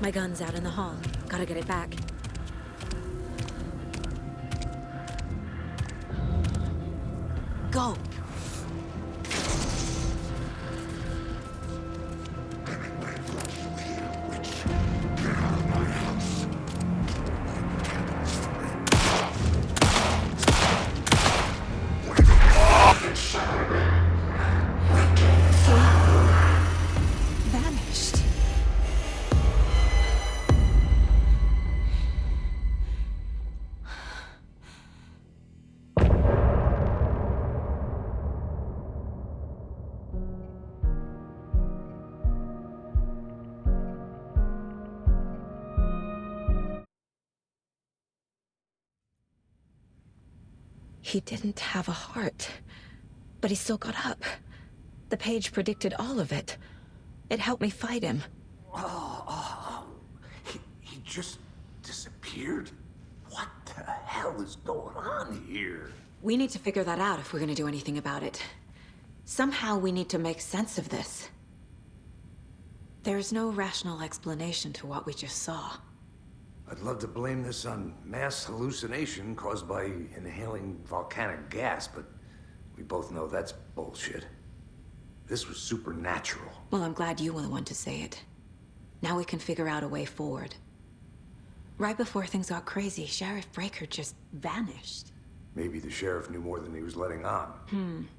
My gun's out in the hall. Gotta get it back. Go! Vanished. He didn't have a heart, but he still got up. The page predicted all of it. It helped me fight him. He just disappeared? What the hell is going on here? We need to figure that out if we're gonna do anything about it. Somehow we need to make sense of this. There's no rational explanation to what we just saw. I'd love to blame this on mass hallucination caused by inhaling volcanic gas, but we both know that's bullshit. This was supernatural. Well, I'm glad you were the one to say it. Now we can figure out a way forward. Right before things got crazy, Sheriff Breaker just vanished. Maybe the sheriff knew more than he was letting on.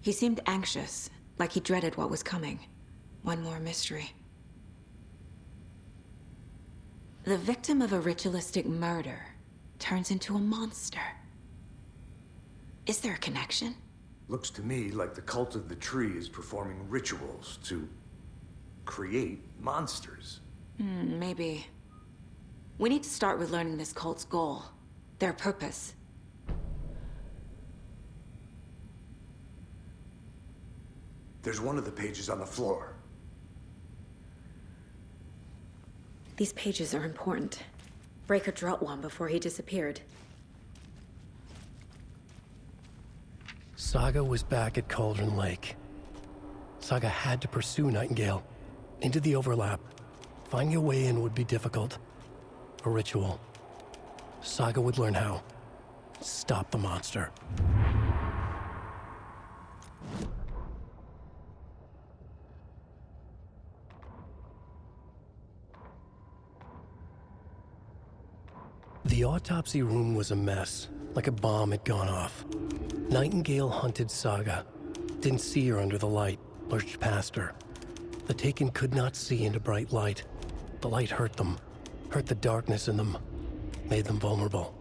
He seemed anxious, like he dreaded what was coming. One more mystery. The victim of a ritualistic murder turns into a monster. Is there a connection? Looks to me like the cult of the tree is performing rituals to create monsters. Maybe. We need to start with learning this cult's goal, their purpose. There's one of the pages on the floor. These pages are important. Breaker dropped one before he disappeared. Saga was back at Cauldron Lake. Saga had to pursue Nightingale into the overlap. Finding a way in would be difficult. A ritual. Saga would learn how. Stop the monster. The autopsy room was a mess, like a bomb had gone off. Nightingale hunted Saga. Didn't see her under the light, lurched past her. The Taken could not see into bright light. The light hurt them, hurt the darkness in them, made them vulnerable.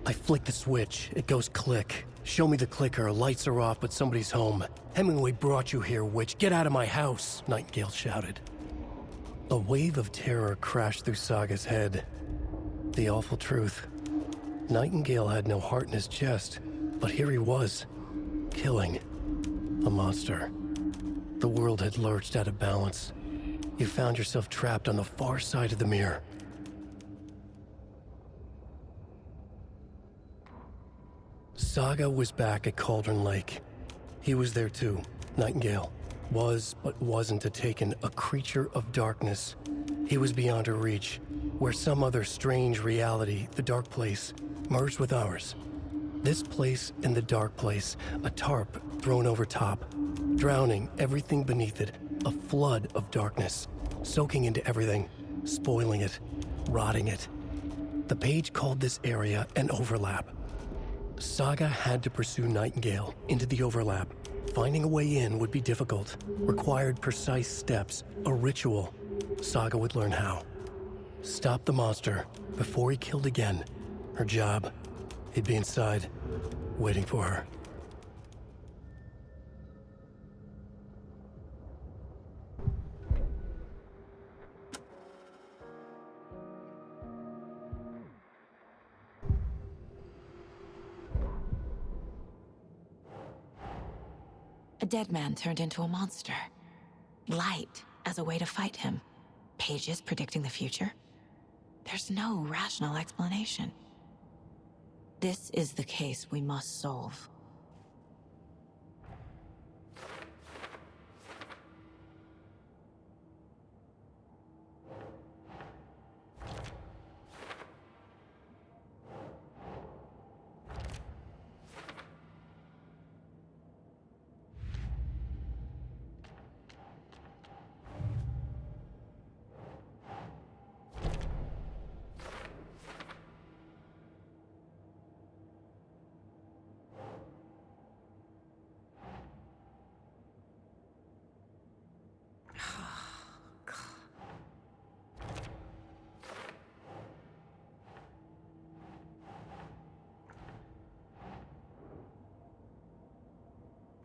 I flick the switch, it goes click. Show me the clicker, lights are off, but somebody's home. Hemingway brought you here, witch. Get out of my house, Nightingale shouted. A wave of terror crashed through Saga's head. The awful truth. Nightingale had no heart in his chest, but here he was, killing a monster. The world had lurched out of balance. You found yourself trapped on the far side of the mirror. Saga was back at Cauldron Lake. He was there too, Nightingale. Was, but wasn't a Taken, a creature of darkness. He was beyond her reach, where some other strange reality, the dark place, merged with ours. This place and the dark place, a tarp thrown over top, drowning everything beneath it, a flood of darkness, soaking into everything, spoiling it, rotting it. The page called this area an overlap. Saga had to pursue Nightingale into the overlap. Finding a way in would be difficult, required precise steps, a ritual. Saga would learn how. Stop the monster before he killed again. Her job, he'd be inside, waiting for her. A dead man turned into a monster. Light as a way to fight him. Pages predicting the future. There's no rational explanation. This is the case we must solve.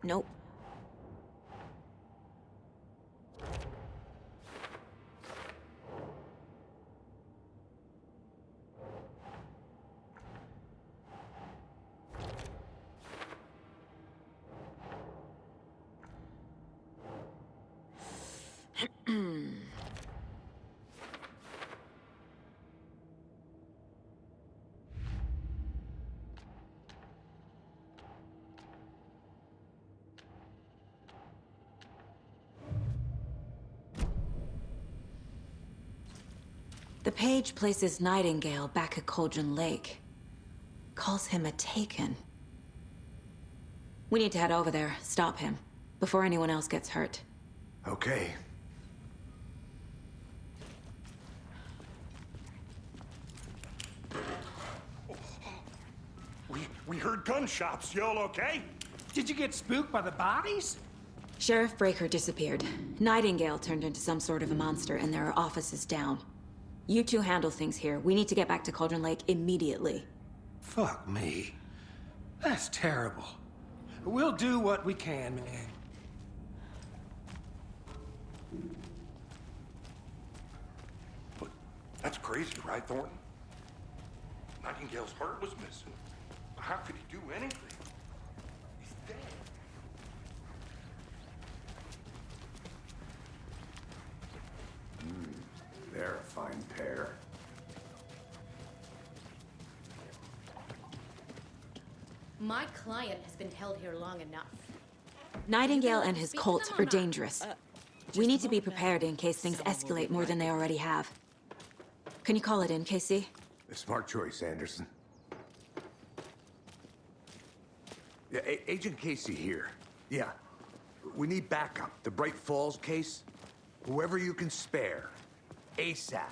Nope. The page places Nightingale back at Cauldron Lake. Calls him a Taken. We need to head over there, stop him, before anyone else gets hurt. Okay. We heard gunshots. Y'all okay? Did you get spooked by the bodies? Sheriff Breaker disappeared. Nightingale turned into some sort of a monster, and there are offices down. You two handle things here. We need to get back to Cauldron Lake immediately. Fuck me. That's terrible. We'll do what we can, man. But that's crazy, right, Thornton? Nightingale's heart was missing. How could he do anything? He's dead. They're a fine pair. My client has been held here long enough. Nightingale and his cult are dangerous. We need to be prepared in case things escalate more than they already have. Can you call it in, Casey? A smart choice, Anderson. Yeah, Agent Casey here. Yeah. We need backup. The Bright Falls case. Whoever you can spare. ASAP.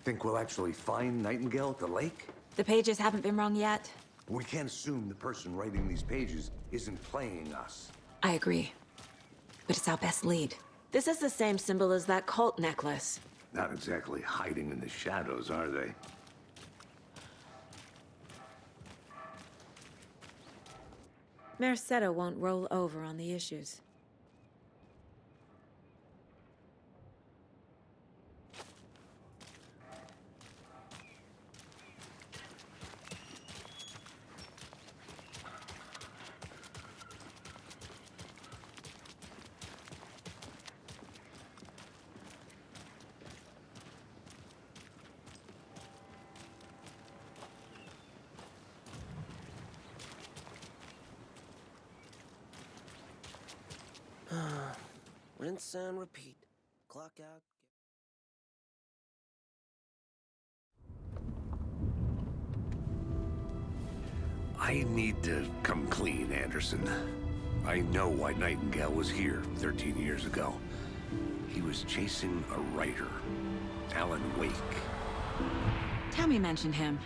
Think we'll actually find Nightingale at the lake? The pages haven't been wrong yet. We can't assume the person writing these pages isn't playing us. I agree. But it's our best lead. This is the same symbol as that cult necklace. Not exactly hiding in the shadows, are they? Mercado won't roll over on the issues. Rinse and repeat. Clock out. I need to come clean, Anderson. I know why Nightingale was here 13 years ago. He was chasing a writer, Alan Wake. Tammy mentioned him.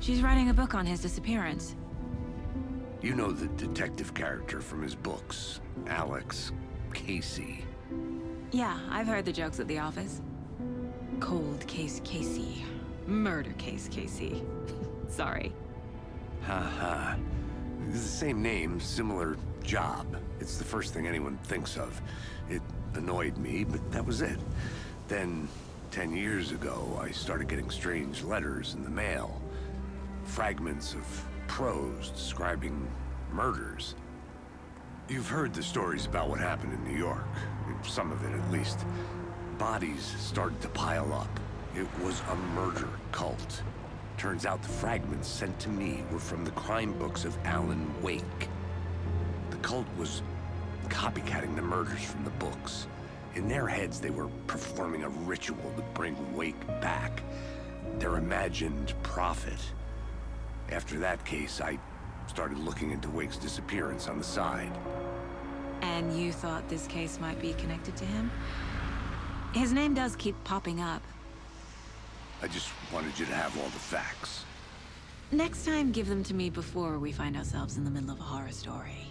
She's writing a book on his disappearance. You know the detective character from his books, Alex Casey. Yeah, I've heard the jokes at the office. Cold case Casey. Murder case Casey. Sorry. Ha. It's the same name, similar job. It's the first thing anyone thinks of. It annoyed me, but that was it. Then, 10 years ago, I started getting strange letters in the mail. Fragments of prose describing murders. You've heard the stories about what happened in New York. Some of it, at least. Bodies started to pile up. It was a murder cult. Turns out the fragments sent to me were from the crime books of Alan Wake. The cult was copycatting the murders from the books. In their heads, they were performing a ritual to bring Wake back. Their imagined prophet. After that case, I started looking into Wake's disappearance on the side. And you thought this case might be connected to him? His name does keep popping up. I just wanted you to have all the facts. Next time, give them to me before we find ourselves in the middle of a horror story.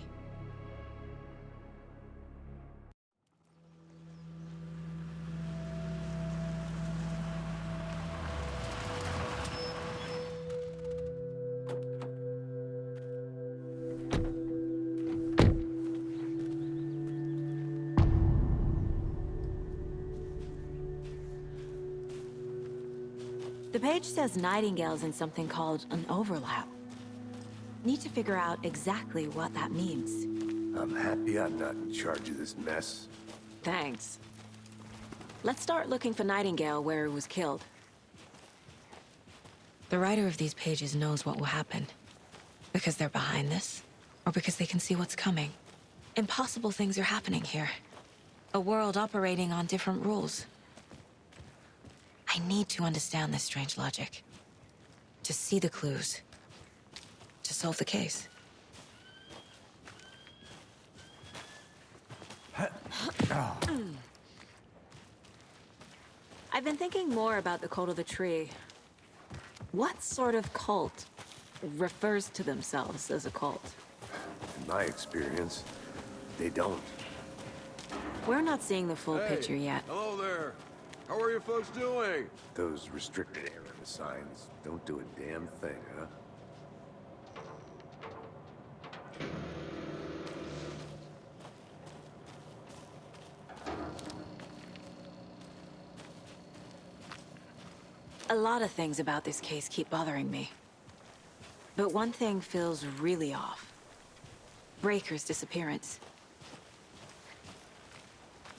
page says Nightingale's in something called an overlap. Need to figure out exactly what that means. I'm happy I'm not in charge of this mess. Thanks. Let's start looking for Nightingale where he was killed. The writer of these pages knows what will happen. Because they're behind this, or because they can see what's coming. Impossible things are happening here. A world operating on different rules. I need to understand this strange logic. To see the clues. To solve the case. I've been thinking more about the cult of the tree. What sort of cult refers to themselves as a cult? In my experience, they don't. We're not seeing the full picture yet. Hello there. How are you folks doing? Those restricted area signs don't do a damn thing, huh? A lot of things about this case keep bothering me. But one thing feels really off. Breaker's disappearance.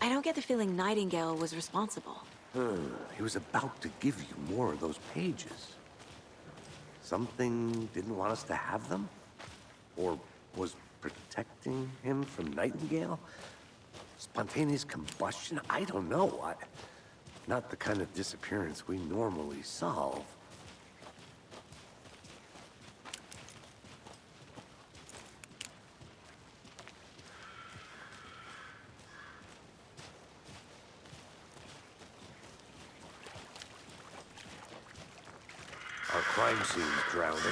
I don't get the feeling Nightingale was responsible. He was about to give you more of those pages. Something didn't want us to have them? Or was protecting him from Nightingale? Spontaneous combustion? I don't know. Not the kind of disappearance we normally solve. Our crime scene's drowning.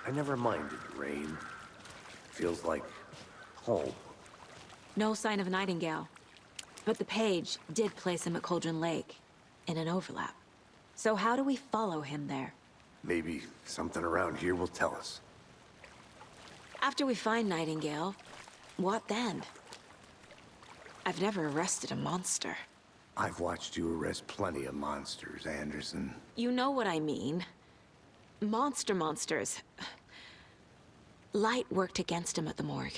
I never minded rain. Feels like home. No sign of Nightingale. But the page did place him at Cauldron Lake, in an overlap. So how do we follow him there? Maybe something around here will tell us. After we find Nightingale, what then? I've never arrested a monster. I've watched you arrest plenty of monsters, Anderson. You know what I mean. Monsters. Light worked against him at the morgue.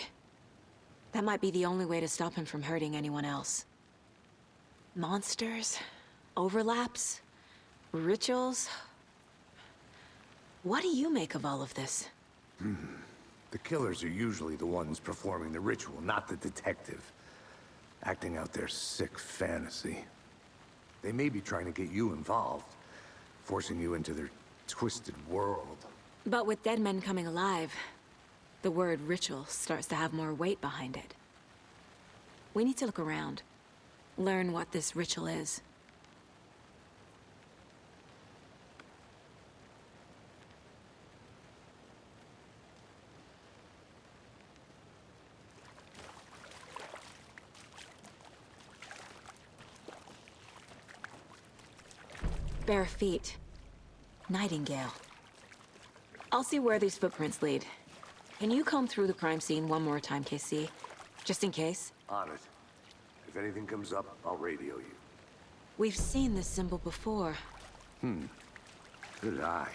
That might be the only way to stop him from hurting anyone else. Monsters? Overlaps? Rituals? What do you make of all of this? The killers are usually the ones performing the ritual, not the detective. Acting out their sick fantasy. They may be trying to get you involved, forcing you into their twisted world. But with dead men coming alive, the word ritual starts to have more weight behind it. We need to look around. Learn what this ritual is. Bare feet. Nightingale. I'll see where these footprints lead. Can you comb through the crime scene one more time, KC? Just in case? On it. If anything comes up, I'll radio you. We've seen this symbol before. Good eye.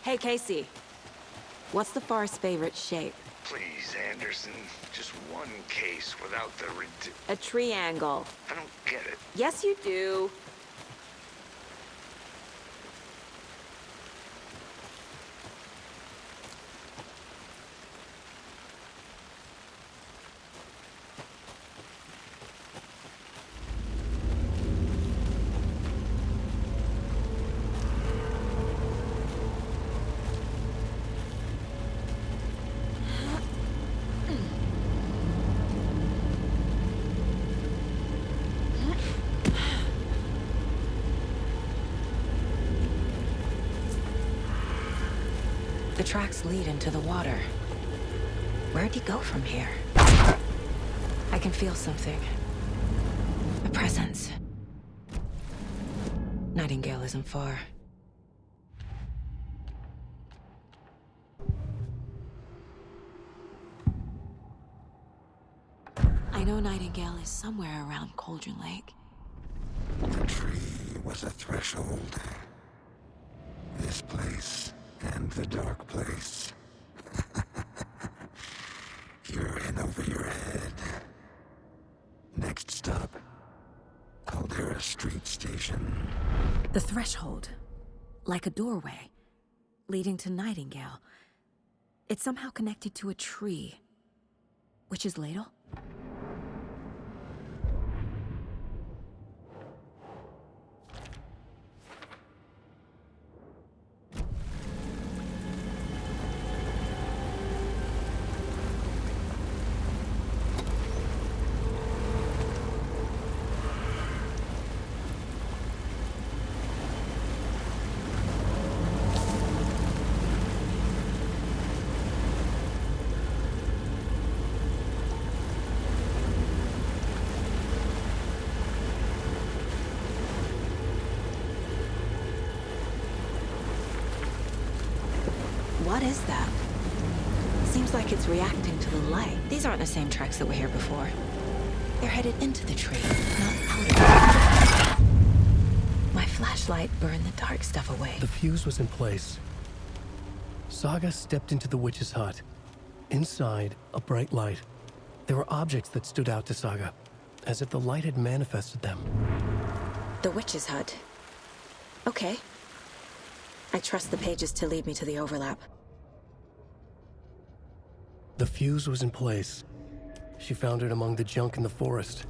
Hey, Casey. What's the forest's favorite shape? Please, Anderson. Just one case without the A triangle. I don't get it. Yes, you do. The tracks lead into the water. Where'd he go from here? I can feel something. A presence. Nightingale isn't far. I know Nightingale is somewhere around Cauldron Lake. The tree was a threshold. This place and the dark place. You're in over your head. Next stop, Caldera Street Station. The threshold. Like a doorway. Leading to Nightingale. It's somehow connected to a tree. Witch's Ladle? What is that? Seems like it's reacting to the light. These aren't the same tracks that were here before. They're headed into the tree, not out of it. My flashlight burned the dark stuff away. The fuse was in place. Saga stepped into the witch's hut. Inside, a bright light. There were objects that stood out to Saga, as if the light had manifested them. The witch's hut. Okay. I trust the pages to lead me to the overlap. The fuse was in place. She found it among the junk in the forest.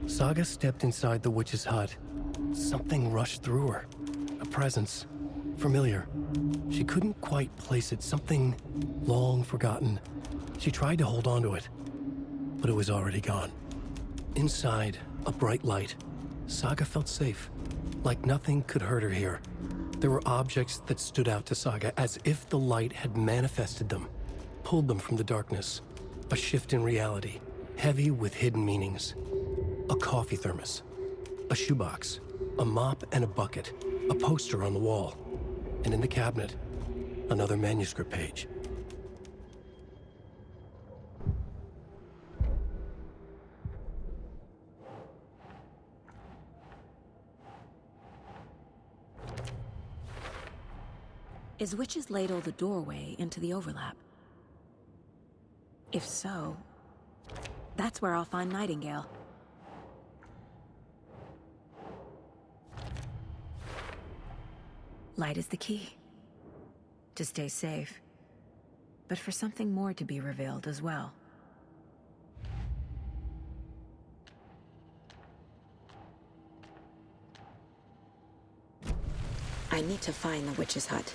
Saga stepped inside the witch's hut. Something rushed through her. A presence. Familiar. She couldn't quite place it. Something long forgotten. She tried to hold on to it, but it was already gone. Inside, a bright light. Saga felt safe. Like nothing could hurt her here. There were objects that stood out to Saga as if the light had manifested them. Pulled them from the darkness. A shift in reality, heavy with hidden meanings. A coffee thermos, a shoebox, a mop and a bucket, a poster on the wall, and in the cabinet, another manuscript page. Is Witch's Ladle the doorway into the overlap? If so, that's where I'll find Nightingale. Light is the key. To stay safe. But for something more to be revealed as well. I need to find the witch's hut.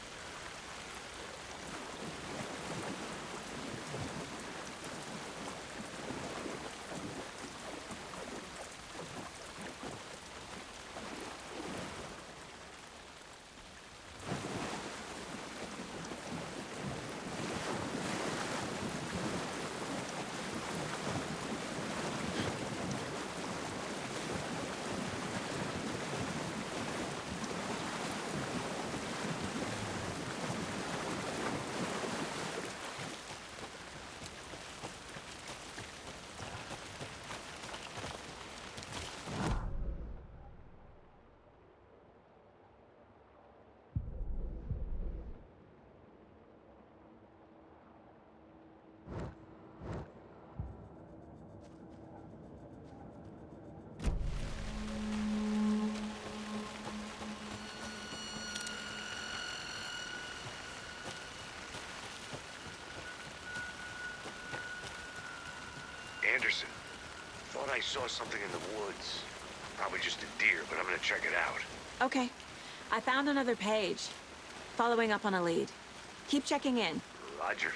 Anderson. Thought I saw something in the woods. Probably just a deer, but I'm gonna check it out. Okay. I found another page. Following up on a lead. Keep checking in. Roger.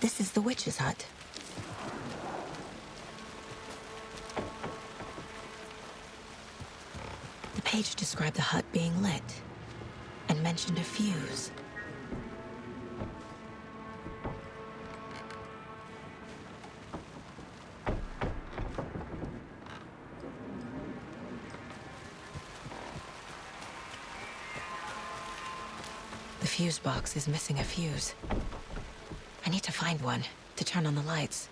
This is the witch's hut. The page described the hut being lit and mentioned a fuse. The fuse box is missing a fuse. I need to find one to turn on the lights.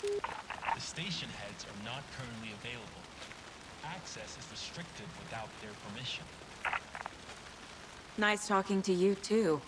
The station heads are not currently available. Access is restricted without their permission. Nice talking to you, too.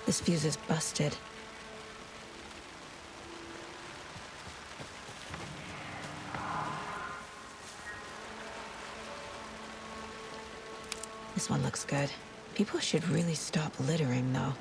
This fuse is busted. This one looks good. People should really stop littering, though.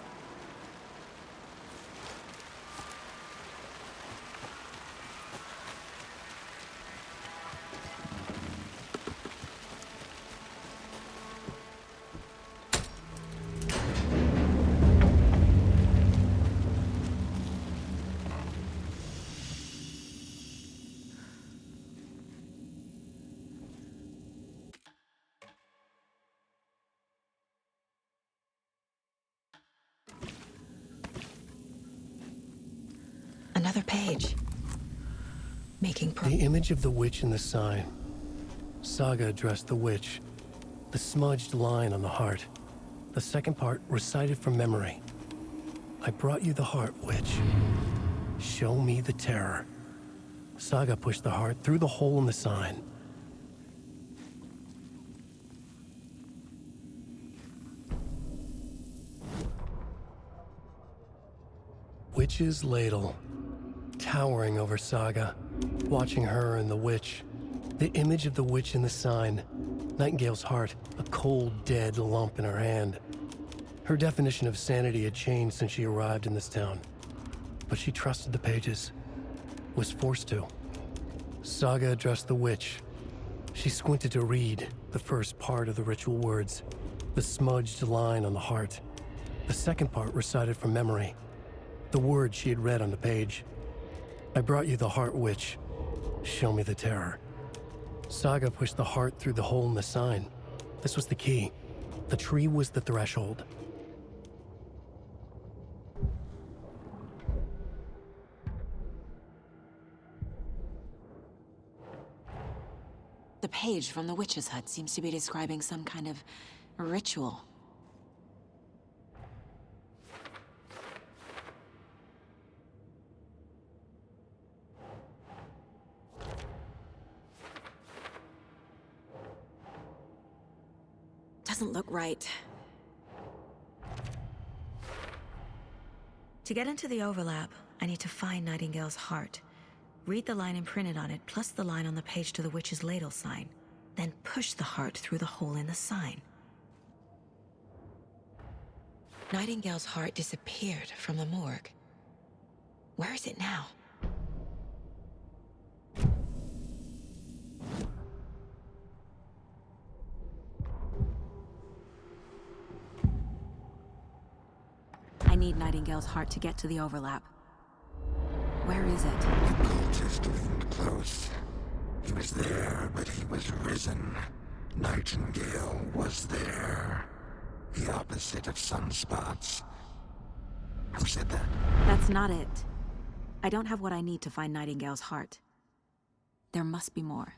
Another page. The image of the witch in the sign. Saga addressed the witch. The smudged line on the heart. The second part recited from memory. I brought you the heart, witch. Show me the terror. Saga pushed the heart through the hole in the sign. Witch's ladle. Towering over Saga, watching her and the witch. The image of the witch in the sign. Nightingale's heart, a cold, dead lump in her hand. Her definition of sanity had changed since she arrived in this town. But she trusted the pages. Was forced to. Saga addressed the witch. She squinted to read the first part of the ritual words. The smudged line on the heart. The second part recited from memory. The words she had read on the page. I brought you the heart, witch. Show me the terror. Saga pushed the heart through the hole in the sign. This was the key. The tree was the threshold. The page from the witch's hut seems to be describing some kind of ritual. doesn't look right. To get into the overlap, I need to find Nightingale's heart. Read the line imprinted on it, plus the line on the page to the witch's ladle sign. Then push the heart through the hole in the sign. Nightingale's heart disappeared from the morgue. Where is it now? I need Nightingale's heart to get to the overlap. Where is it? The cultist leaned close. He was there, but he was risen. Nightingale was there. The opposite of sunspots. Who said that? That's not it. I don't have what I need to find Nightingale's heart. There must be more.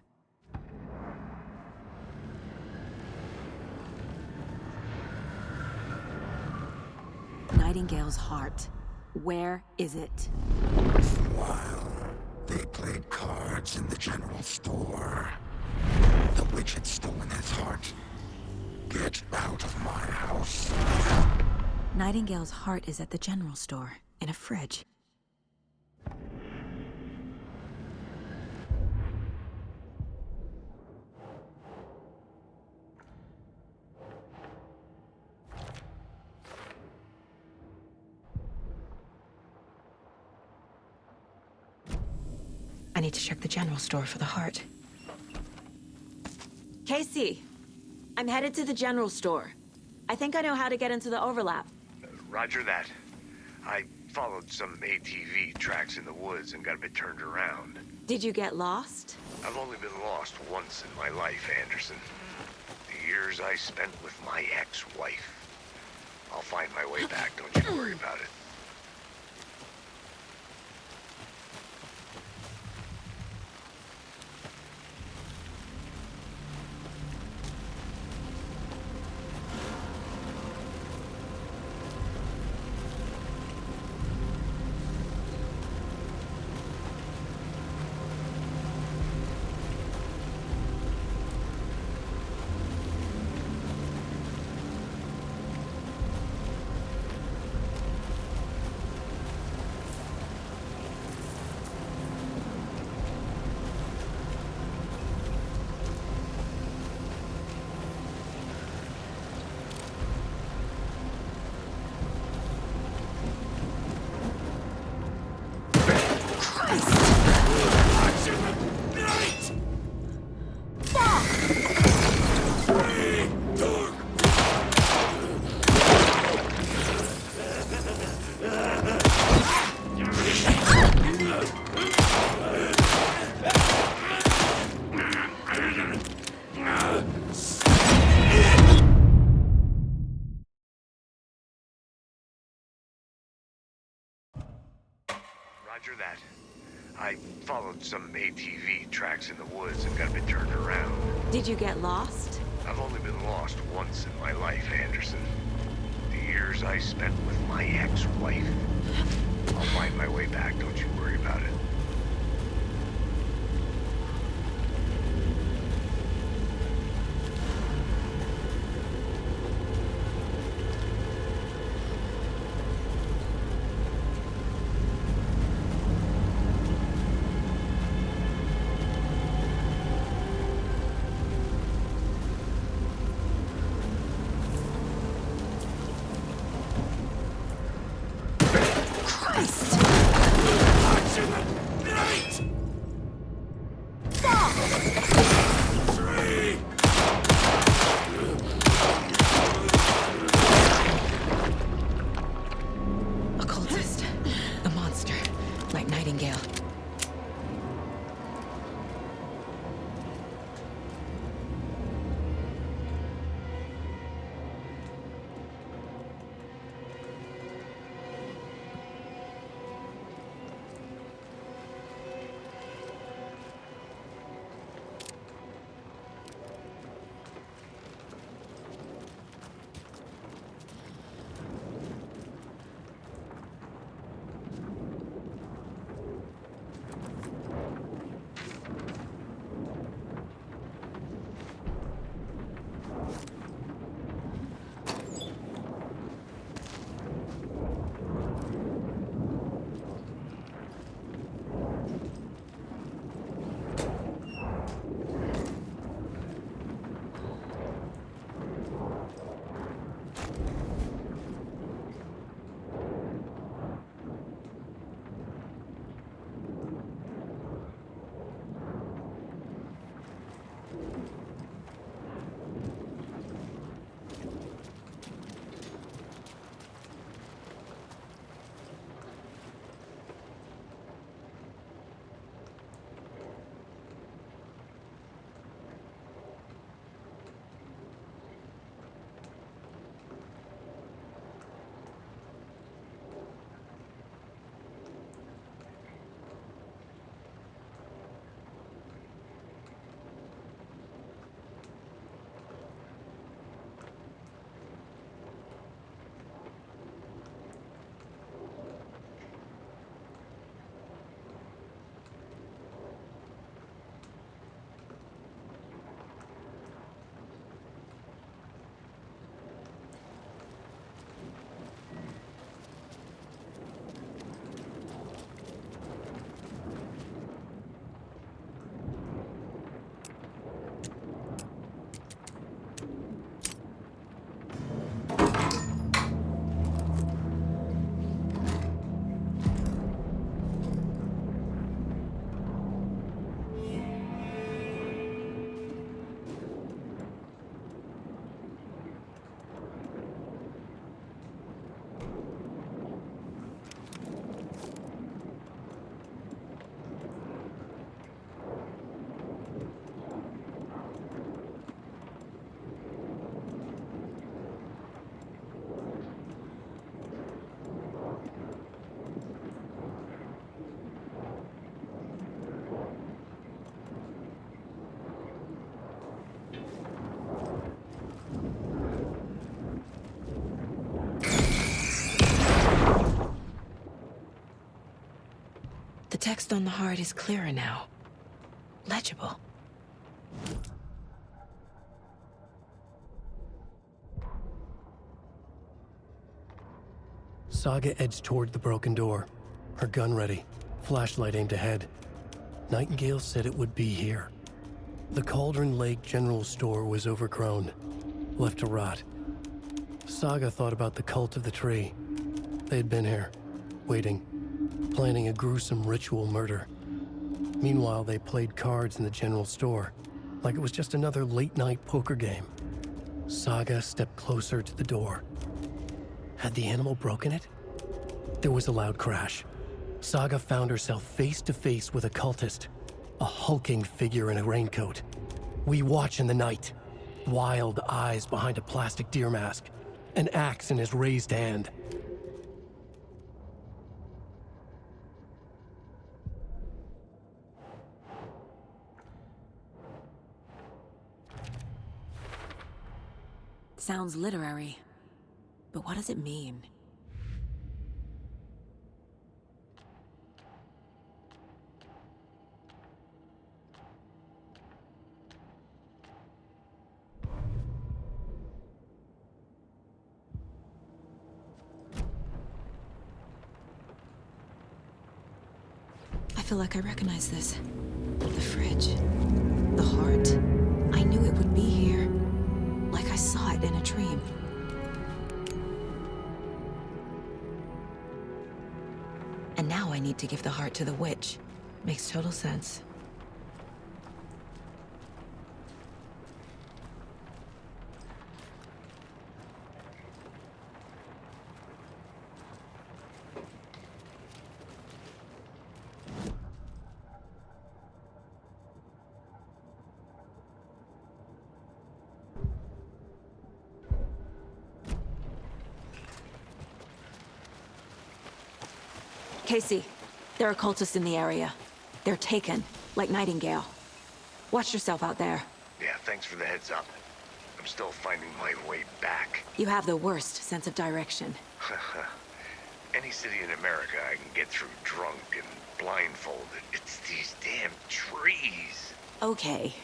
Nightingale's heart. Where is it? For a while, they played cards in the general store. The witch had stolen his heart. Get out of my house. Nightingale's heart is at the general store, in a fridge. I need to check the general store for the heart. Casey, I'm headed to the general store. I think I know how to get into the overlap. Roger that. I followed some ATV tracks in the woods and got a bit turned around. Did you get lost? I've only been lost once in my life, Anderson. The years I spent with my ex-wife. I'll find my way back, don't you worry about it. Roger that. I followed some ATV tracks in the woods and got a bit turned around. Did you get lost? I've only been lost once in my life, Anderson. The years I spent with my ex-wife. I'll find my way back, don't you worry about it. Christ! text on the heart is clearer now. Legible. Saga edged toward the broken door, her gun ready, flashlight aimed ahead. Nightingale said it would be here. The Cauldron Lake General Store was overgrown, left to rot. Saga thought about the cult of the tree. They had been here, waiting, planning a gruesome ritual murder. Meanwhile, they played cards in the general store, like it was just another late-night poker game. Saga stepped closer to the door. Had the animal broken it? There was a loud crash. Saga found herself face to face with a cultist, a hulking figure in a raincoat. We watch in the night. Wild eyes behind a plastic deer mask, an axe in his raised hand. Sounds literary. But what does it mean? I feel like I recognize this. The fridge. The heart. I knew it would be here. Like I saw it in a dream. And now I need to give the heart to the witch. Makes total sense. Casey, there are cultists in the area. They're taken, like Nightingale. Watch yourself out there. Yeah, thanks for the heads up. I'm still finding my way back. You have the worst sense of direction. Any city in America I can get through drunk and blindfolded. It's these damn trees. Okay.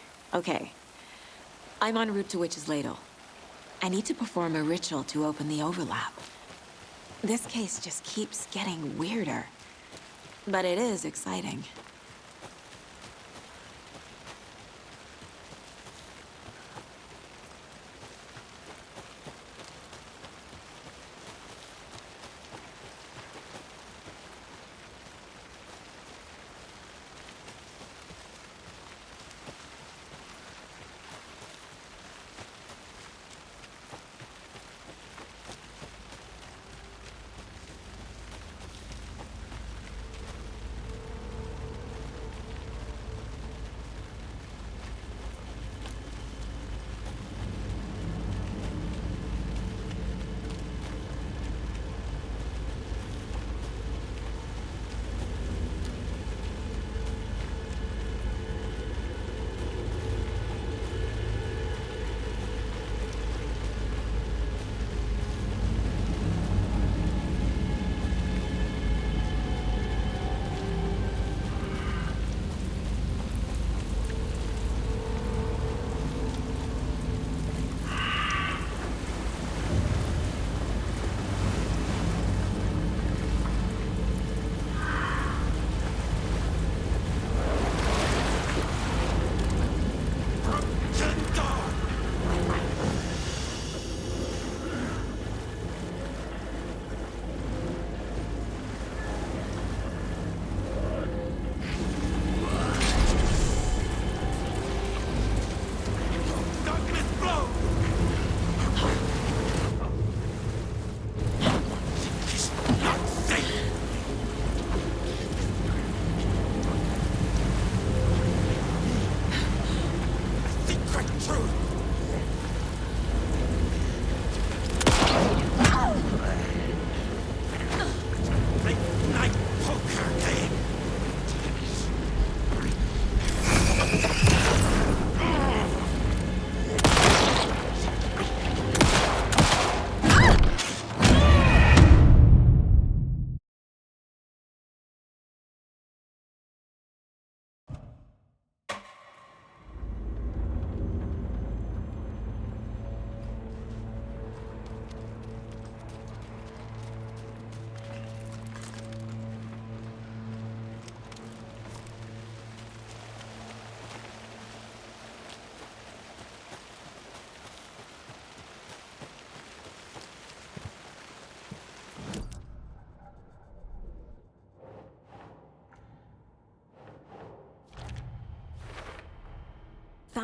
I'm en route to Witch's Ladle. I need to perform a ritual to open the overlap. This case just keeps getting weirder. But it is exciting.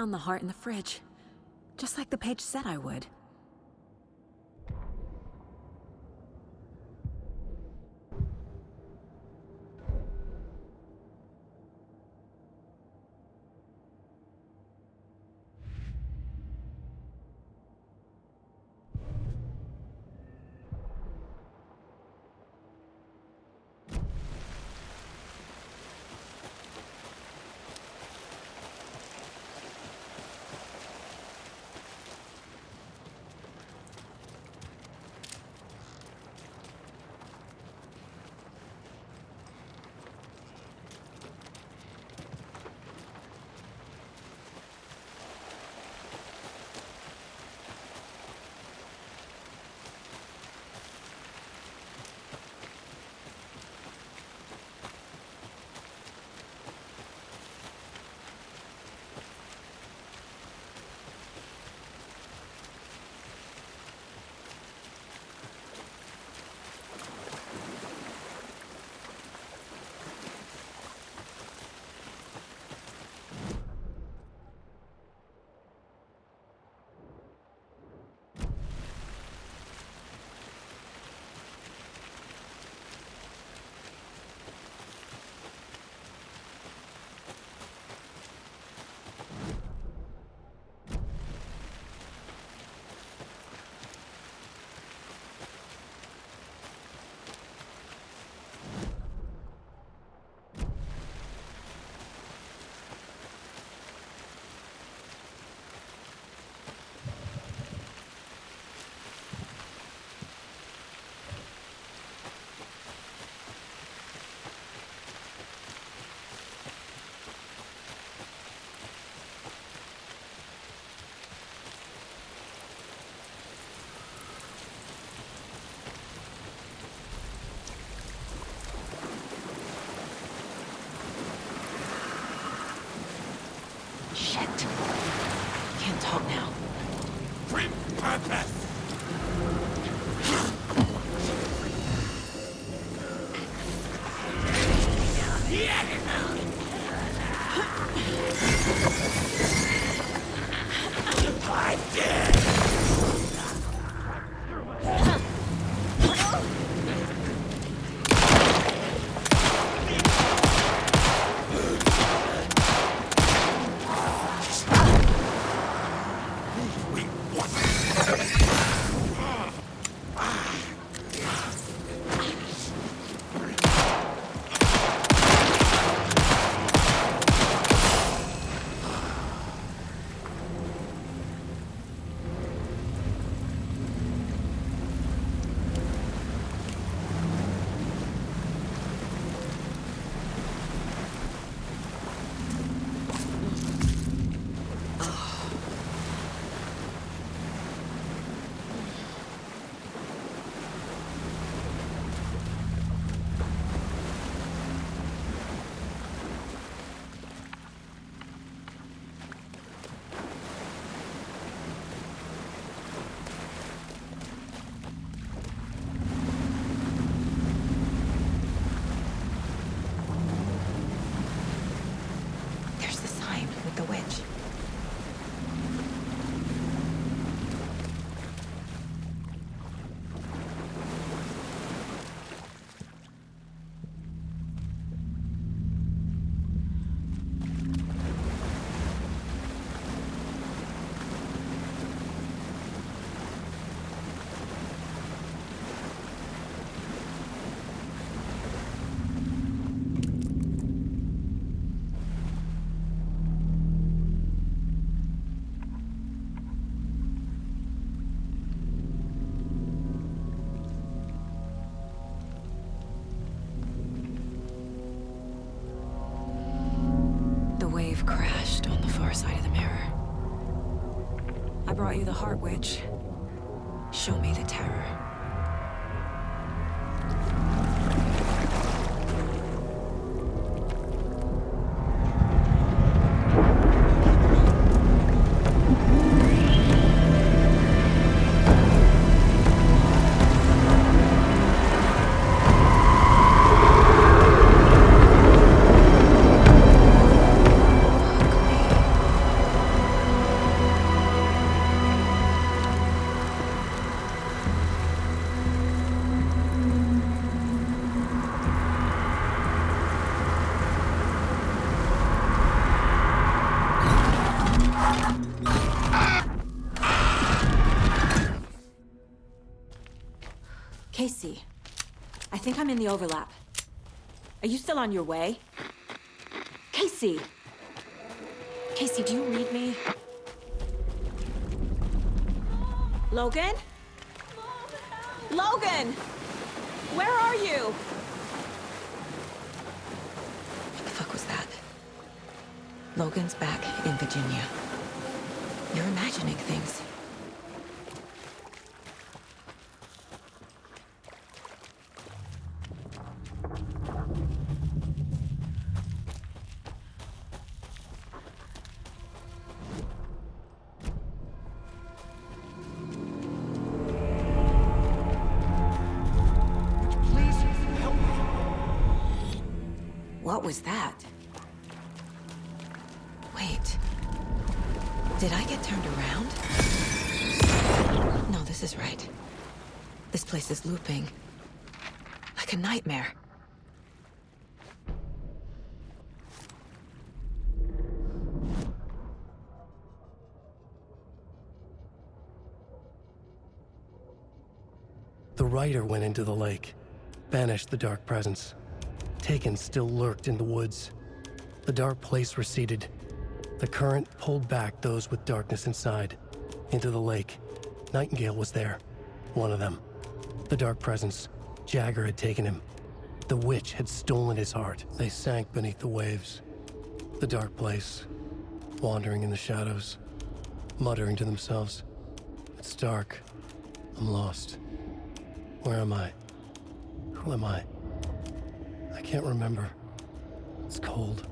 found the heart in the fridge. Just like the page said I would. Shit. Can't talk now. Grim purpose! I'm dead! Crashed on the far side of the mirror. I brought you the Heart Witch. Show me the terror. Casey, I think I'm in the overlap. Are you still on your way? Casey! Casey, do you read me? Logan? Logan! Where are you? What the fuck was that? Logan's back in Virginia. You're imagining things. What was that? Wait. Did I get turned around? No, this is right. This place is looping. Like a nightmare. The writer went into the lake, banished the dark presence. Taken still lurked in the woods. The dark place receded. The current pulled back those with darkness inside, into the lake. Nightingale was there, one of them. The dark presence, Jagger had taken him. The witch had stolen his heart. They sank beneath the waves. The dark place, wandering in the shadows, muttering to themselves. It's dark. I'm lost. Where am I? Who am I? I can't remember. It's cold.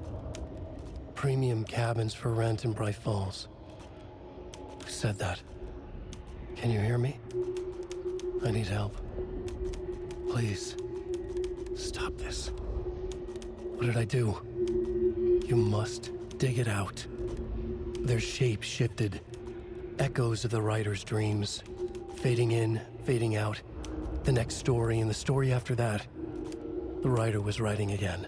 Premium cabins for rent in Bright Falls. Who said that? Can you hear me? I need help. Please. Stop this. What did I do? You must dig it out. Their shape shifted. Echoes of the writer's dreams. Fading in, fading out. The next story and the story after that. The writer was writing again.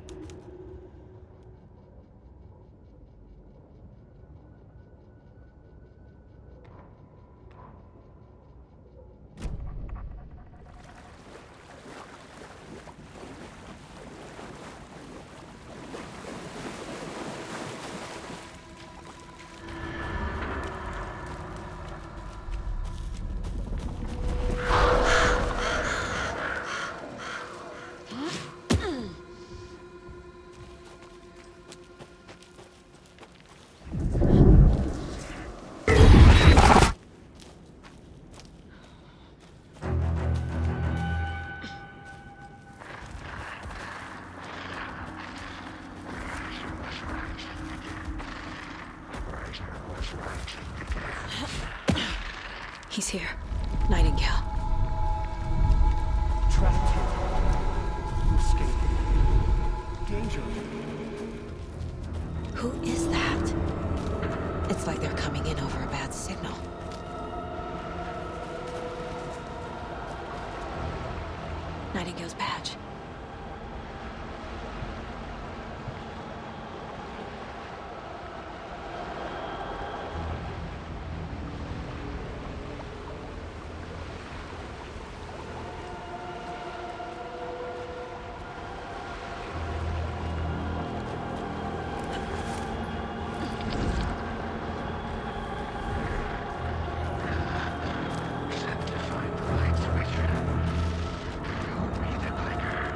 He's here. Nightingale. Trapped here. Escape. Danger. Who is that? It's like they're coming in over a bad signal. Nightingale's badge. Except to find the light switch. Go read it, Liger.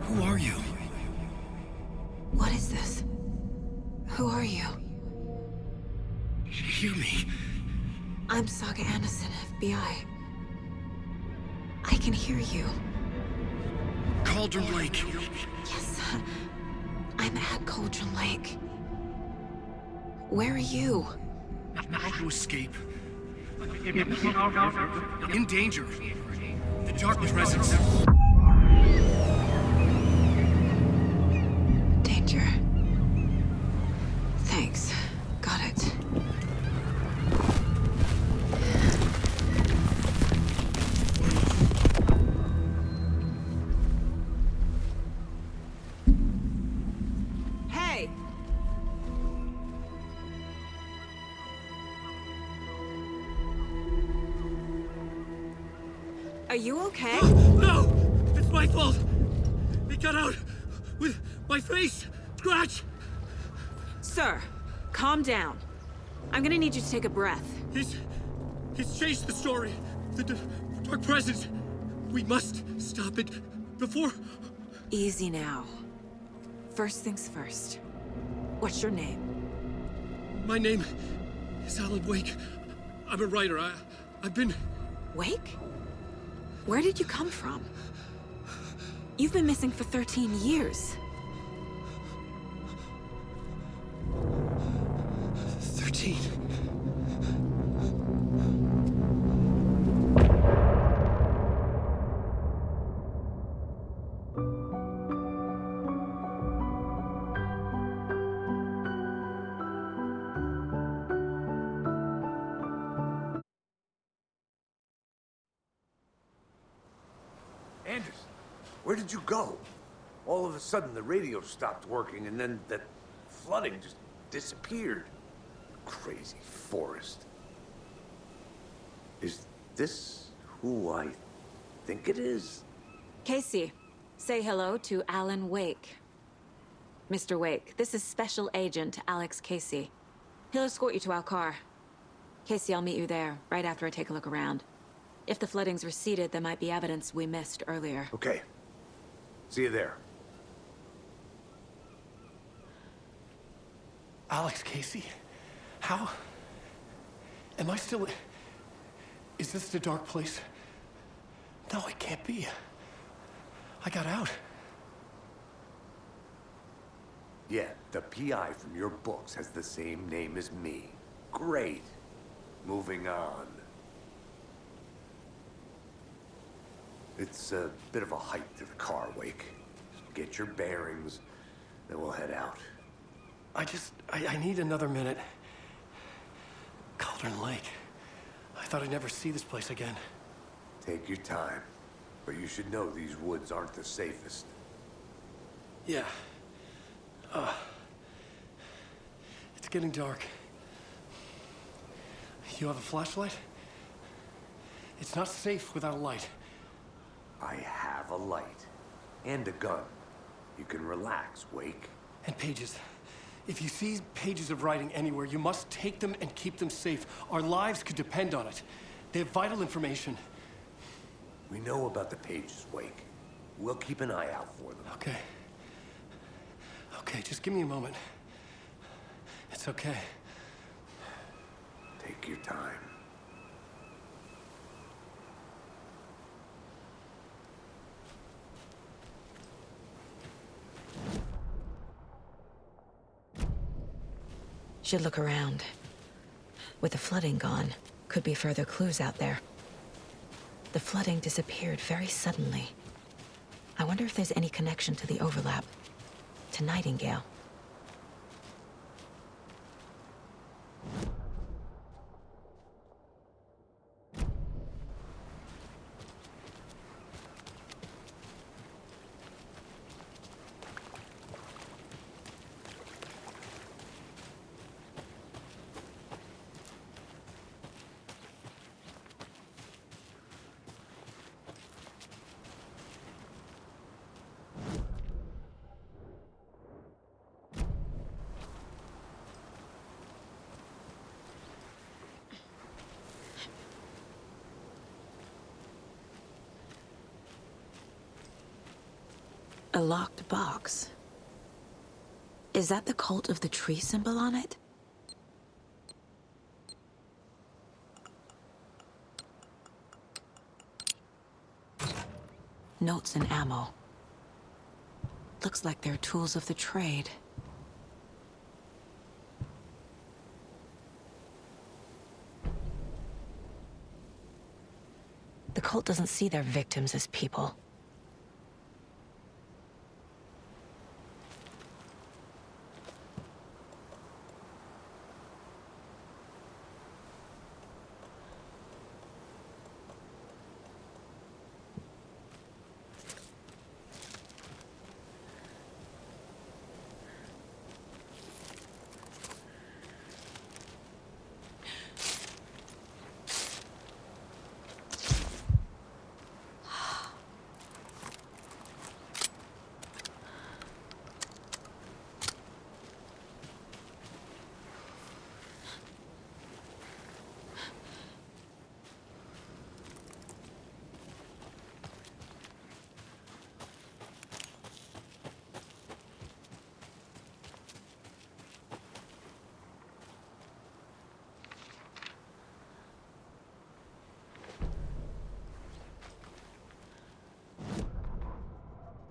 Who are you? What is this? Who are you? Hear me. I'm Saga Anderson, FBI. I can hear you. Cauldron Lake. Yes, I'm at Cauldron Lake. Where are you? How to escape. In danger. The dark presence. Danger. Thanks. Got it. Hey! Are you okay? No! It's my fault! It got out with my face! Scratch! Sir, calm down. I'm gonna need you to take a breath. He's changed the story. The dark presence. We must stop it before... Easy now. First things first. What's your name? My name is Alan Wake. I'm a writer. I've been... Wake? Where did you come from? You've been missing for 13 years. 13. Anderson, where did you go? All of a sudden, the radio stopped working, and then that flooding just disappeared. Crazy forest. Is this who I think it is? Casey, say hello to Alan Wake. Mr. Wake, this is Special Agent Alex Casey. He'll escort you to our car. Casey, I'll meet you there, right after I take a look around. If the flooding's receded, there might be evidence we missed earlier. Okay. See you there. Alex Casey? How? Am I still... Is this the dark place? No, it can't be. I got out. Yeah, the PI from your books has the same name as me. Great. Moving on. It's a bit of a hike to the car, Wake. Just get your bearings, then we'll head out. I need another minute. Cauldron Lake. I thought I'd never see this place again. Take your time. But you should know these woods aren't the safest. Yeah. It's getting dark. You have a flashlight? It's not safe without a light. I have a light. And a gun. You can relax, Wake. And pages. If you see pages of writing anywhere, you must take them and keep them safe. Our lives could depend on it. They have vital information. We know about the pages, Wake. We'll keep an eye out for them. Okay. Okay, just give me a moment. It's okay. Take your time. Should look around. With the flooding gone, could be further clues out there. The flooding disappeared very suddenly. I wonder if there's any connection to the overlap. To Nightingale. A locked box. Is that the cult of the tree symbol on it? Notes and ammo. Looks like they're tools of the trade. The cult doesn't see their victims as people.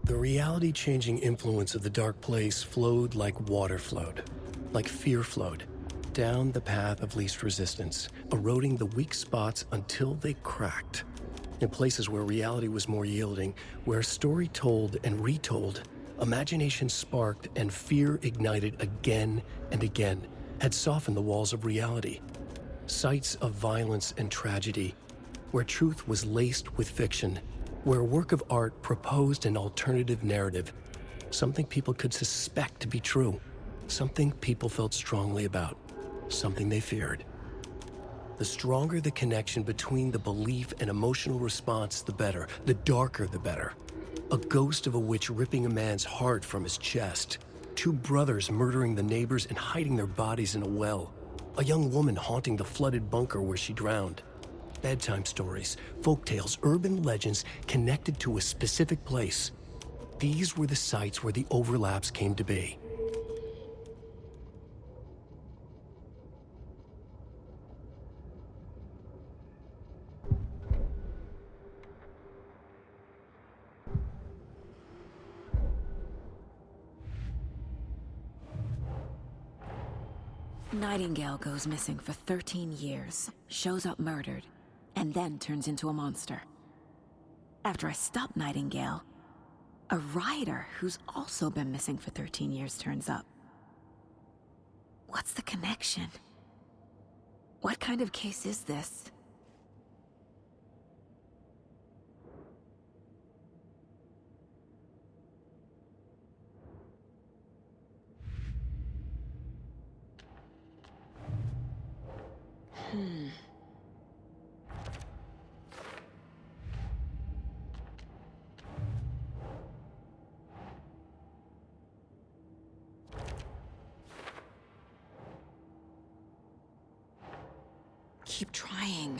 The reality-changing influence of the dark place flowed like water flowed, like fear flowed, down the path of least resistance, eroding the weak spots until they cracked. In places where reality was more yielding, where story told and retold, imagination sparked and fear ignited again and again, had softened the walls of reality. Sites of violence and tragedy, where truth was laced with fiction, where a work of art proposed an alternative narrative, something people could suspect to be true, something people felt strongly about, something they feared. The stronger the connection between the belief and emotional response, the better. The darker, the better. A ghost of a witch ripping a man's heart from his chest. Two brothers murdering the neighbors and hiding their bodies in a well. A young woman haunting the flooded bunker where she drowned. Bedtime stories, folktales, urban legends connected to a specific place. These were the sites where the overlaps came to be. Nightingale goes missing for 13 years, shows up murdered, and then turns into a monster. After I stop Nightingale, a rider who's also been missing for 13 years turns up. What's the connection? What kind of case is this? Keep trying.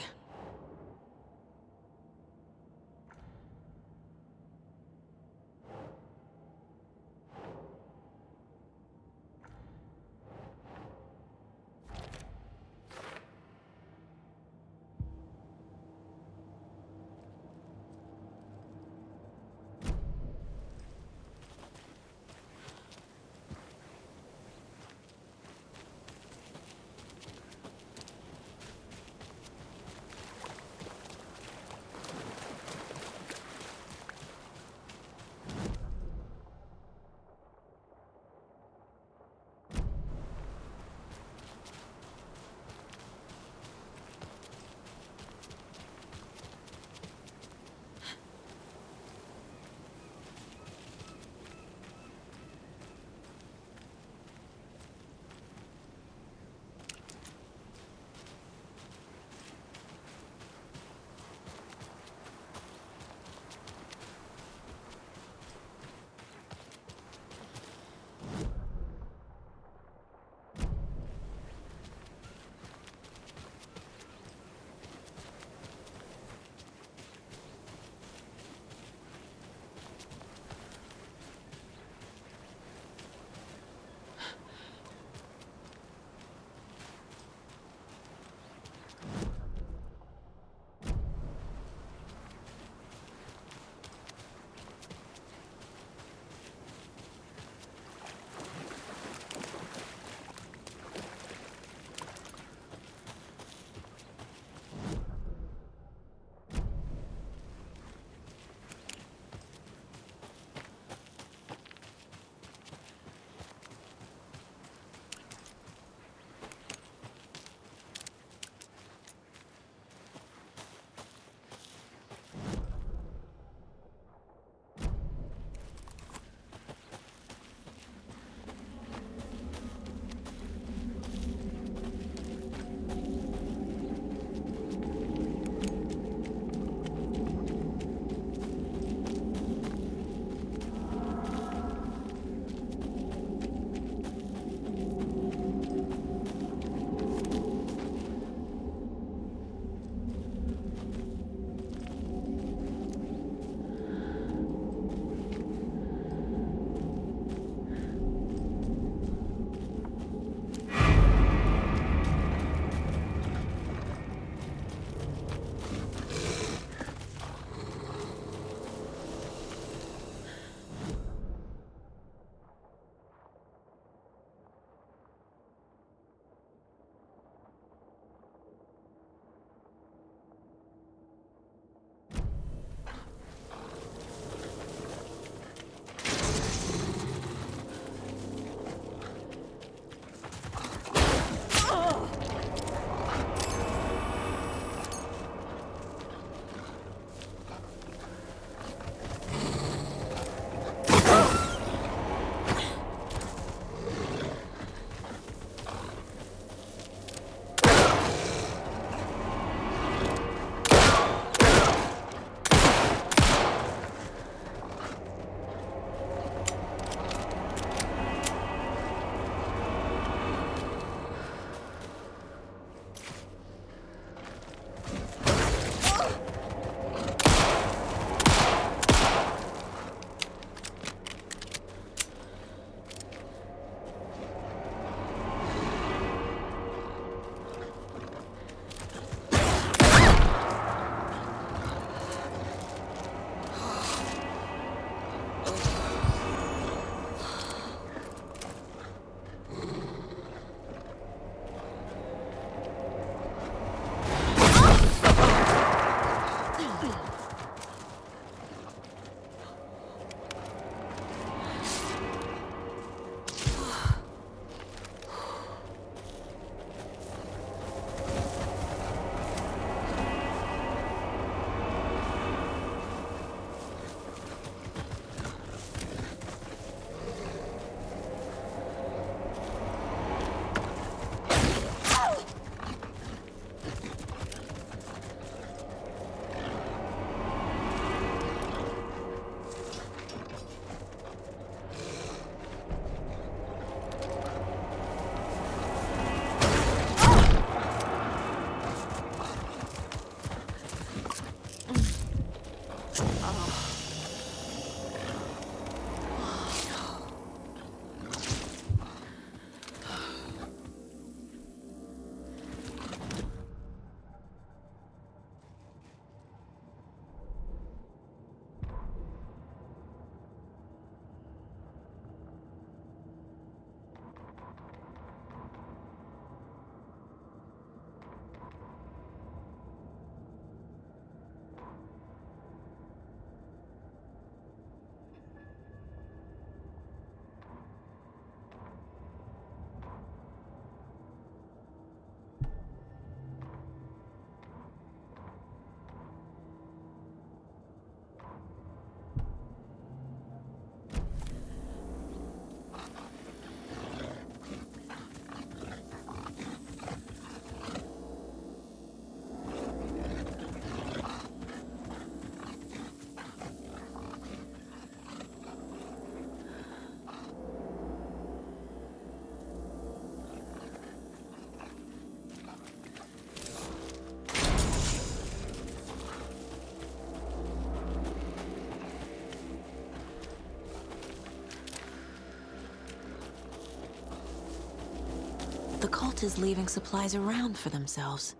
The cult is leaving supplies around for themselves.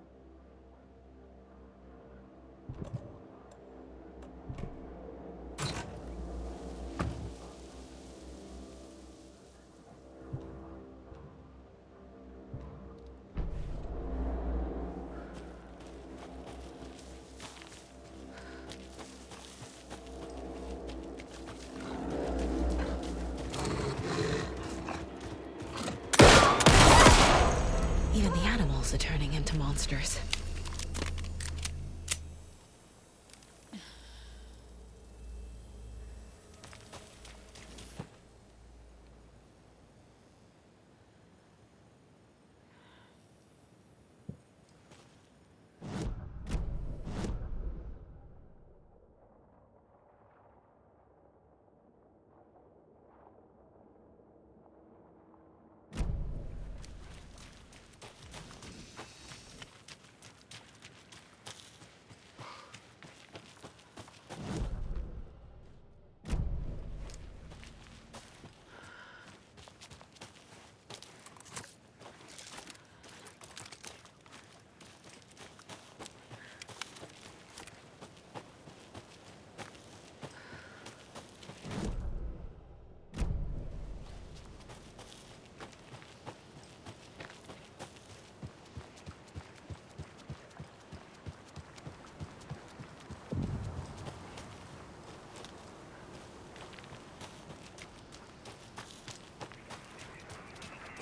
Even the animals are turning into monsters.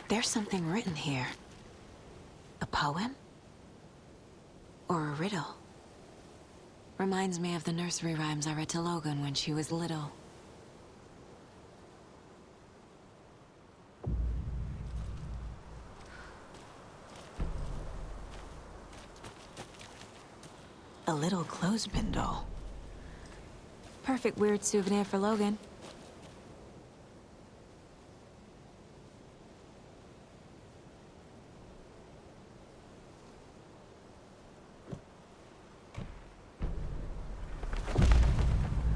There's something written here. A poem? Or a riddle? Reminds me of the nursery rhymes I read to Logan when she was little. A little clothespin doll. Perfect weird souvenir for Logan.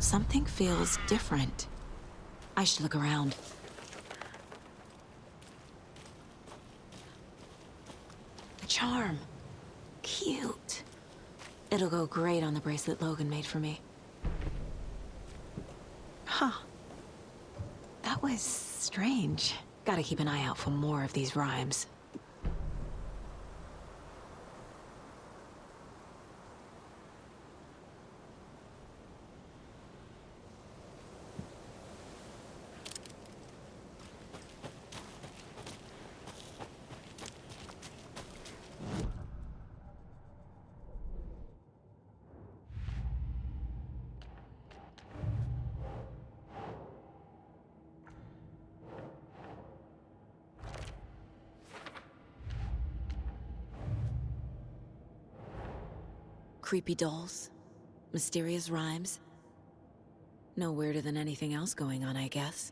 Something feels different. I should look around. The charm. Cute. It'll go great on the bracelet Logan made for me. Huh. That was strange. Gotta keep an eye out for more of these rhymes. Creepy dolls, mysterious rhymes. No weirder than anything else going on, I guess.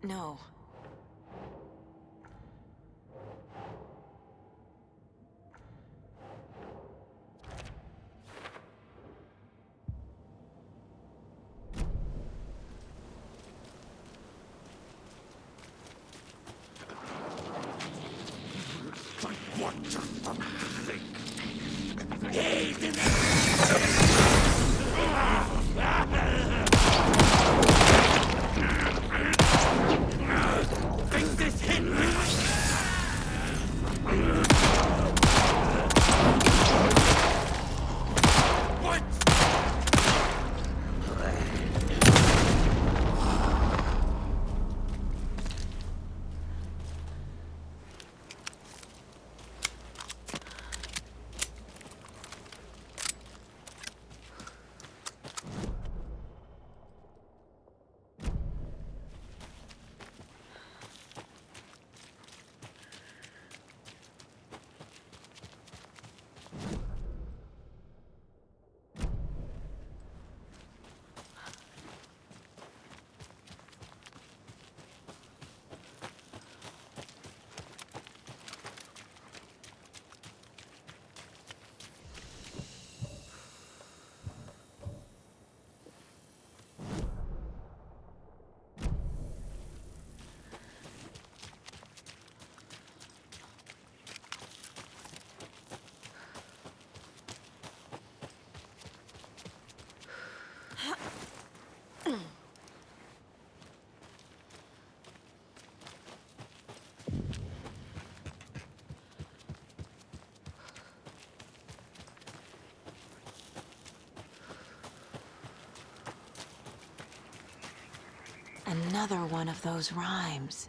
No. What the think? Fix this hit! What? Another one of those rhymes.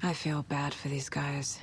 I feel bad for these guys.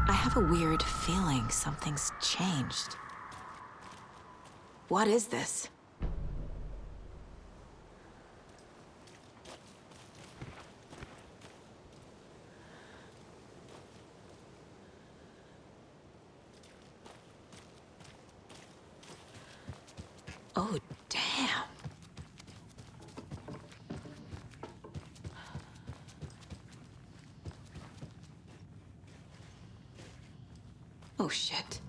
I have a weird feeling something's changed. What is this? Oh, damn. Oh, shit.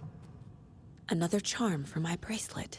Another charm for my bracelet.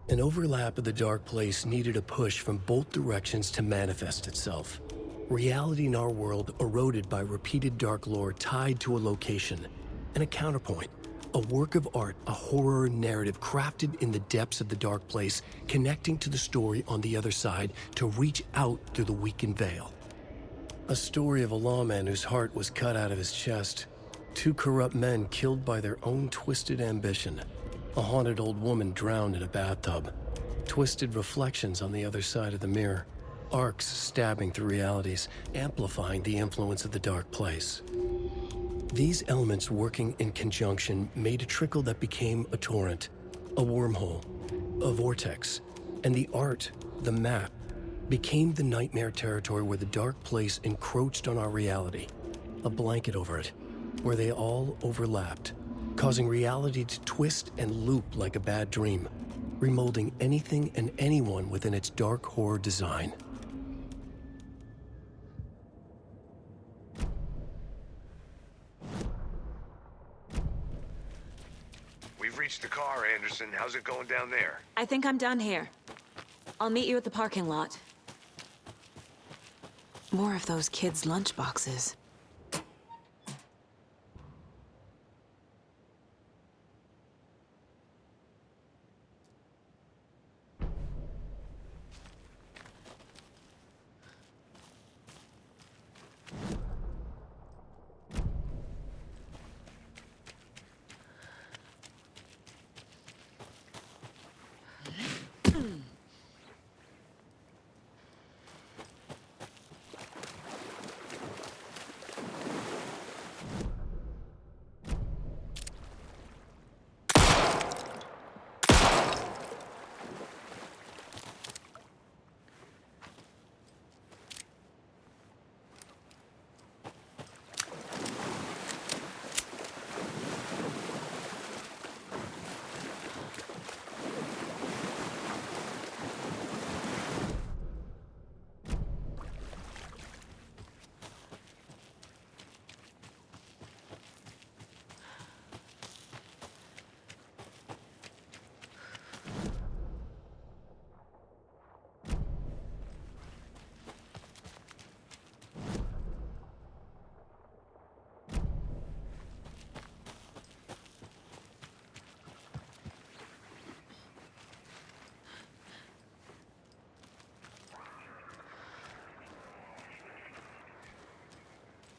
An overlap of the dark place needed a push from both directions to manifest itself. Reality in our world eroded by repeated dark lore tied to a location, and a counterpoint, a work of art, a horror narrative crafted in the depths of the dark place, connecting to the story on the other side to reach out through the weakened veil. A story of a lawman whose heart was cut out of his chest, two corrupt men killed by their own twisted ambition, a haunted old woman drowned in a bathtub, twisted reflections on the other side of the mirror, arcs stabbing through realities, amplifying the influence of the dark place. These elements working in conjunction made a trickle that became a torrent, a wormhole, a vortex, and the art, the map, became the nightmare territory where the dark place encroached on our reality, a blanket over it, where they all overlapped, causing reality to twist and loop like a bad dream, remolding anything and anyone within its dark horror design. We've reached the car, Anderson. How's it going down there? I think I'm done here. I'll meet you at the parking lot. More of those kids' lunchboxes.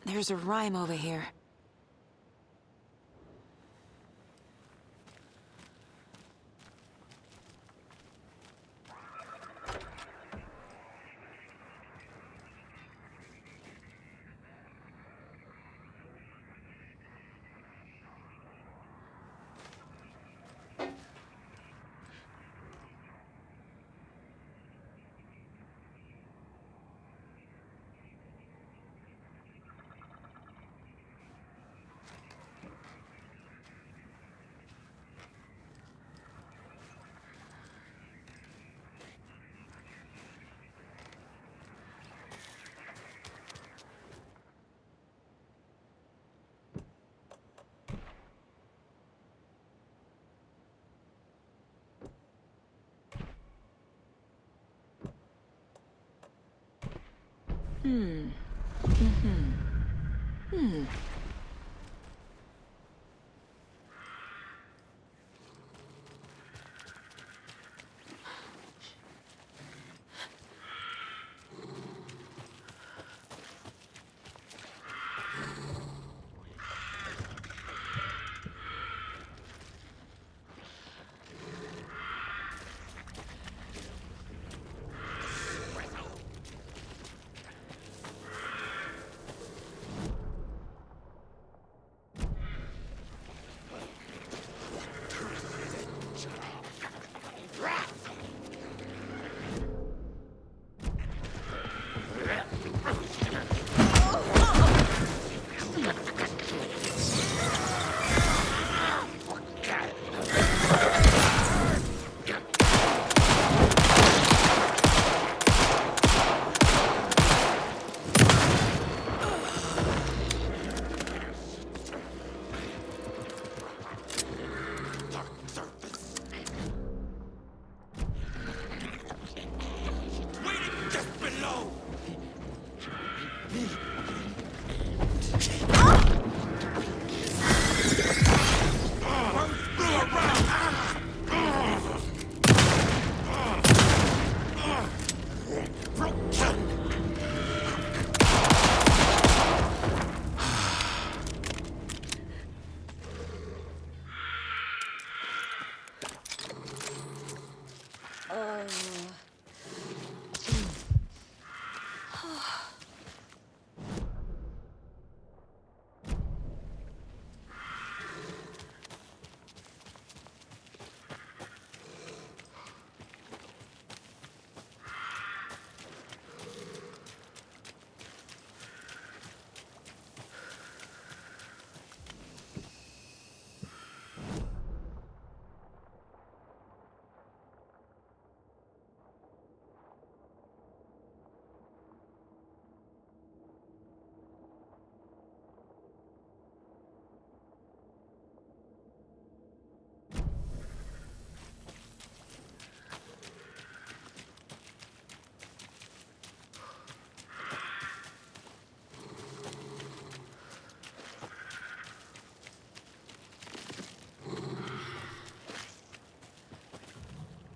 There's a rhyme over here.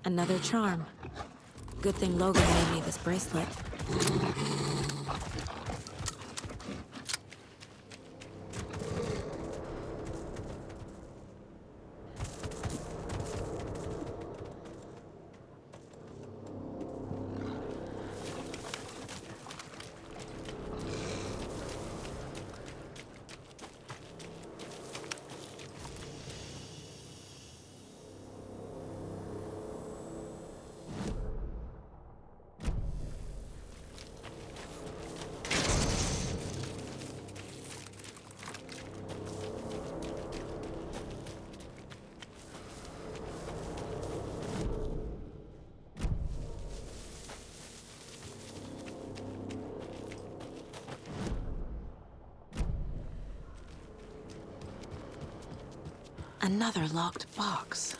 Another charm. Good thing Logan made me this bracelet. Another locked box.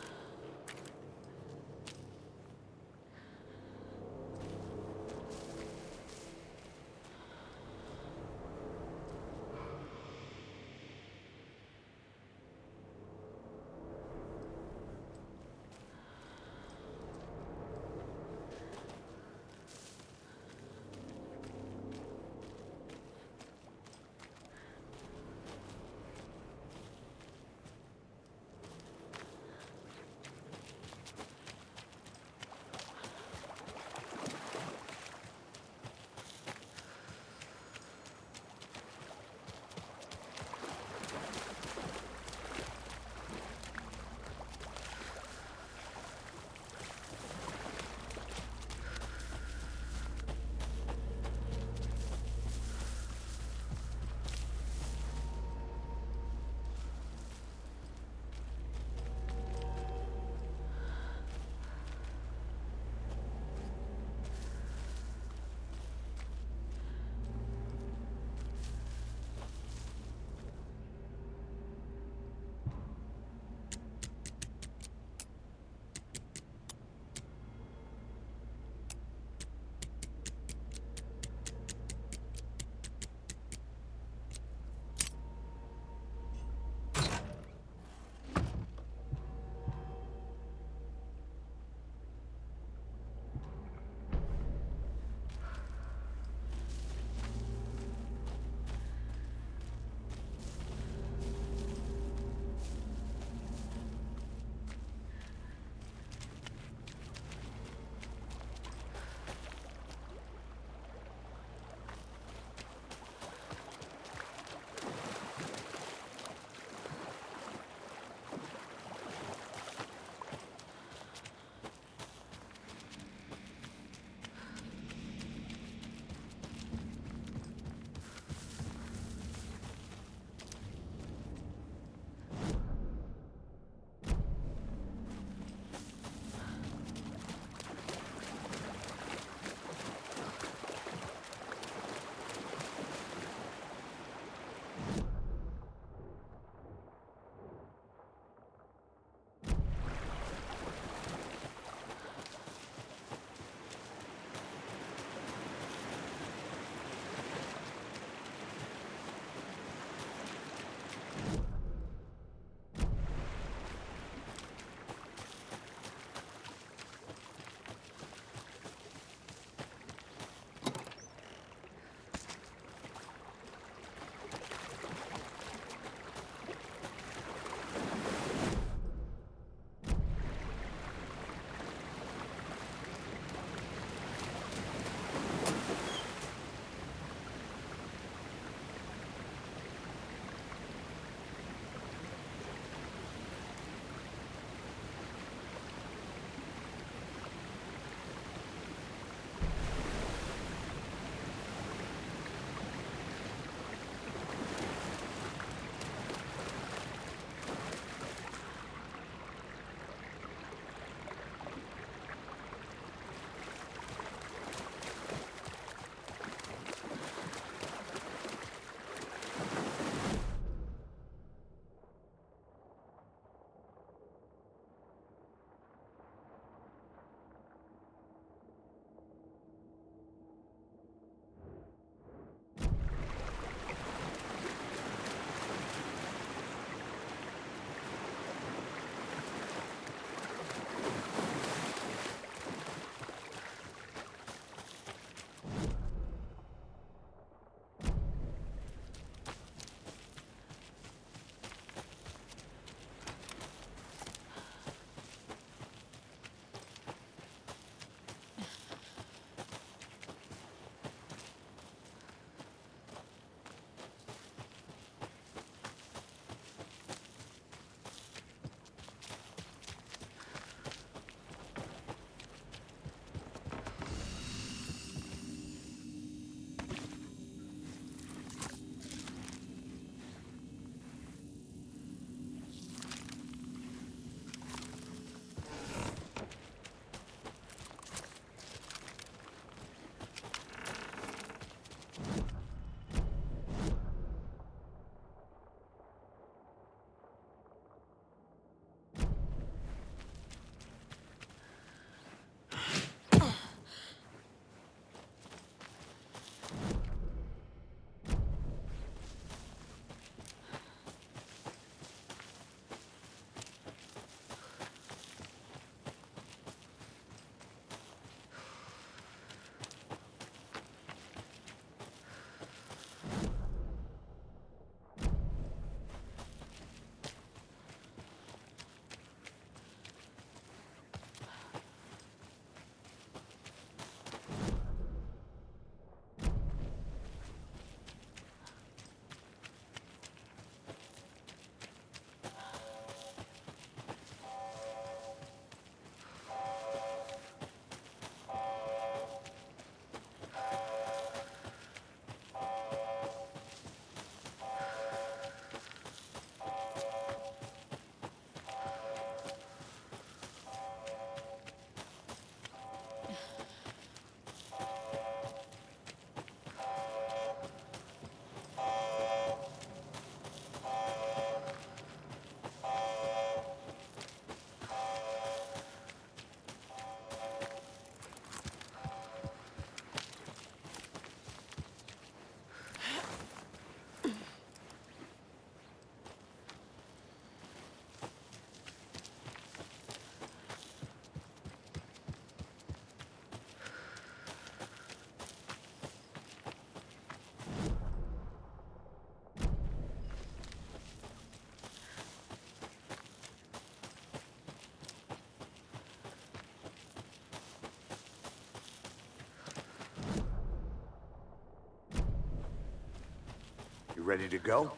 You ready to go?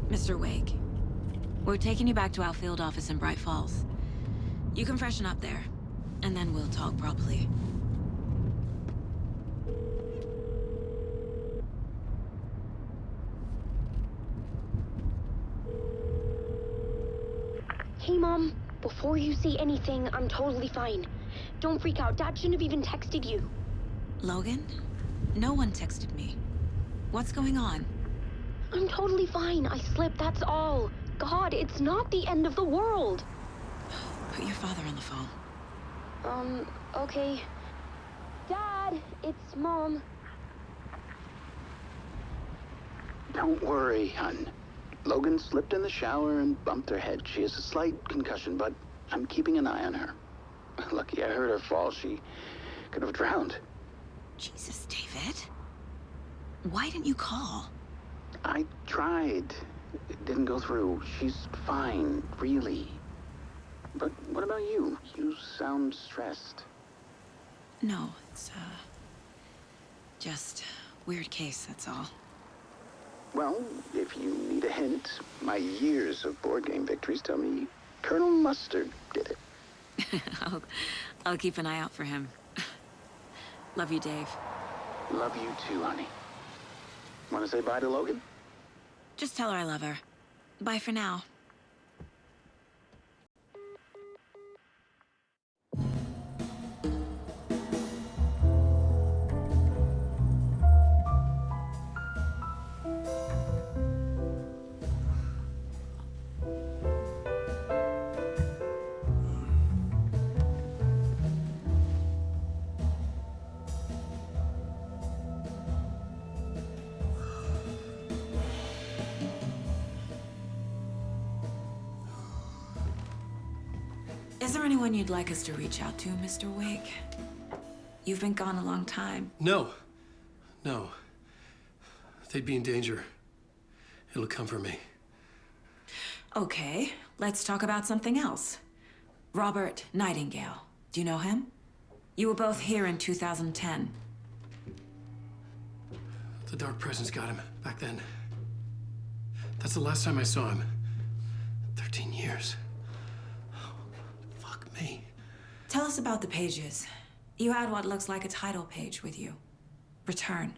Mr. Wake, we're taking you back to our field office in Bright Falls. You can freshen up there, and then we'll talk properly. Hey, Mom. Before you say anything, I'm totally fine. Don't freak out. Dad shouldn't have even texted you. Logan? No one texted me. What's going on? I'm totally fine. I slipped, that's all. God, it's not the end of the world. Put your father on the phone. Okay. Dad, it's Mom. Don't worry, hon. Logan slipped in the shower and bumped her head. She has a slight concussion, but I'm keeping an eye on her. Lucky I heard her fall. She could have drowned. Jesus, David. Why didn't you call? I tried. It didn't go through. She's fine, really. But what about you? You sound stressed. No, it's, just weird case, that's all. Well, if you need a hint, my years of board game victories tell me Colonel Mustard did it. I'll keep an eye out for him. Love you, Dave. Love you too, honey. Want to say bye to Logan? Just tell her I love her. Bye for now. Is there anyone you'd like us to reach out to, Mr. Wake? You've been gone a long time. No. No. They'd be in danger. It'll come for me. Okay, let's talk about something else. Robert Nightingale. Do you know him? You were both here in 2010. The Dark Presence got him back then. That's the last time I saw him. 13 years. Fuck me. Tell us about the pages. You had what looks like a title page with you. Return.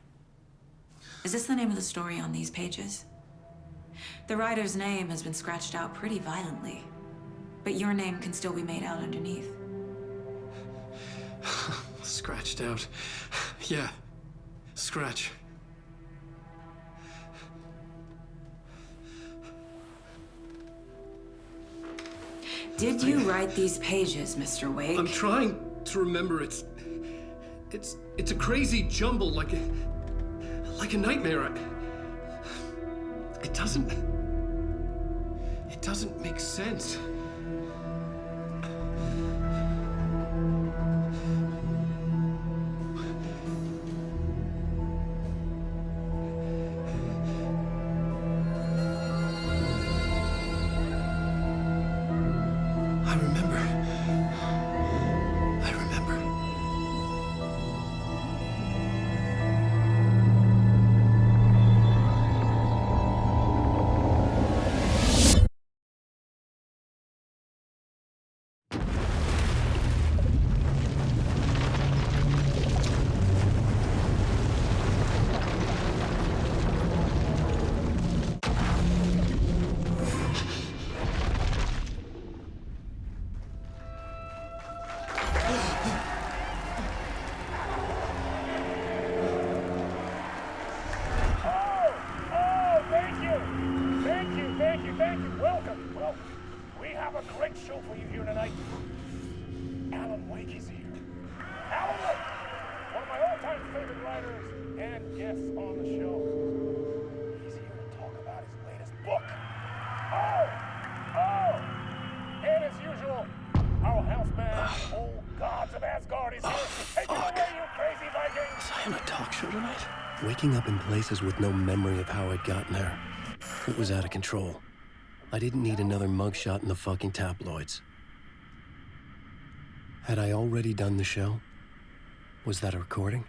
Is this the name of the story on these pages? The writer's name has been scratched out pretty violently, but your name can still be made out underneath. Scratched out. Yeah. Scratch. Did you write these pages, Mr. Wake? I'm trying to remember. It's a crazy jumble, like a nightmare. It doesn't make sense. Waking up in places with no memory of how I'd gotten there. It was out of control. I didn't need another mugshot in the fucking tabloids. Had I already done the show? Was that a recording?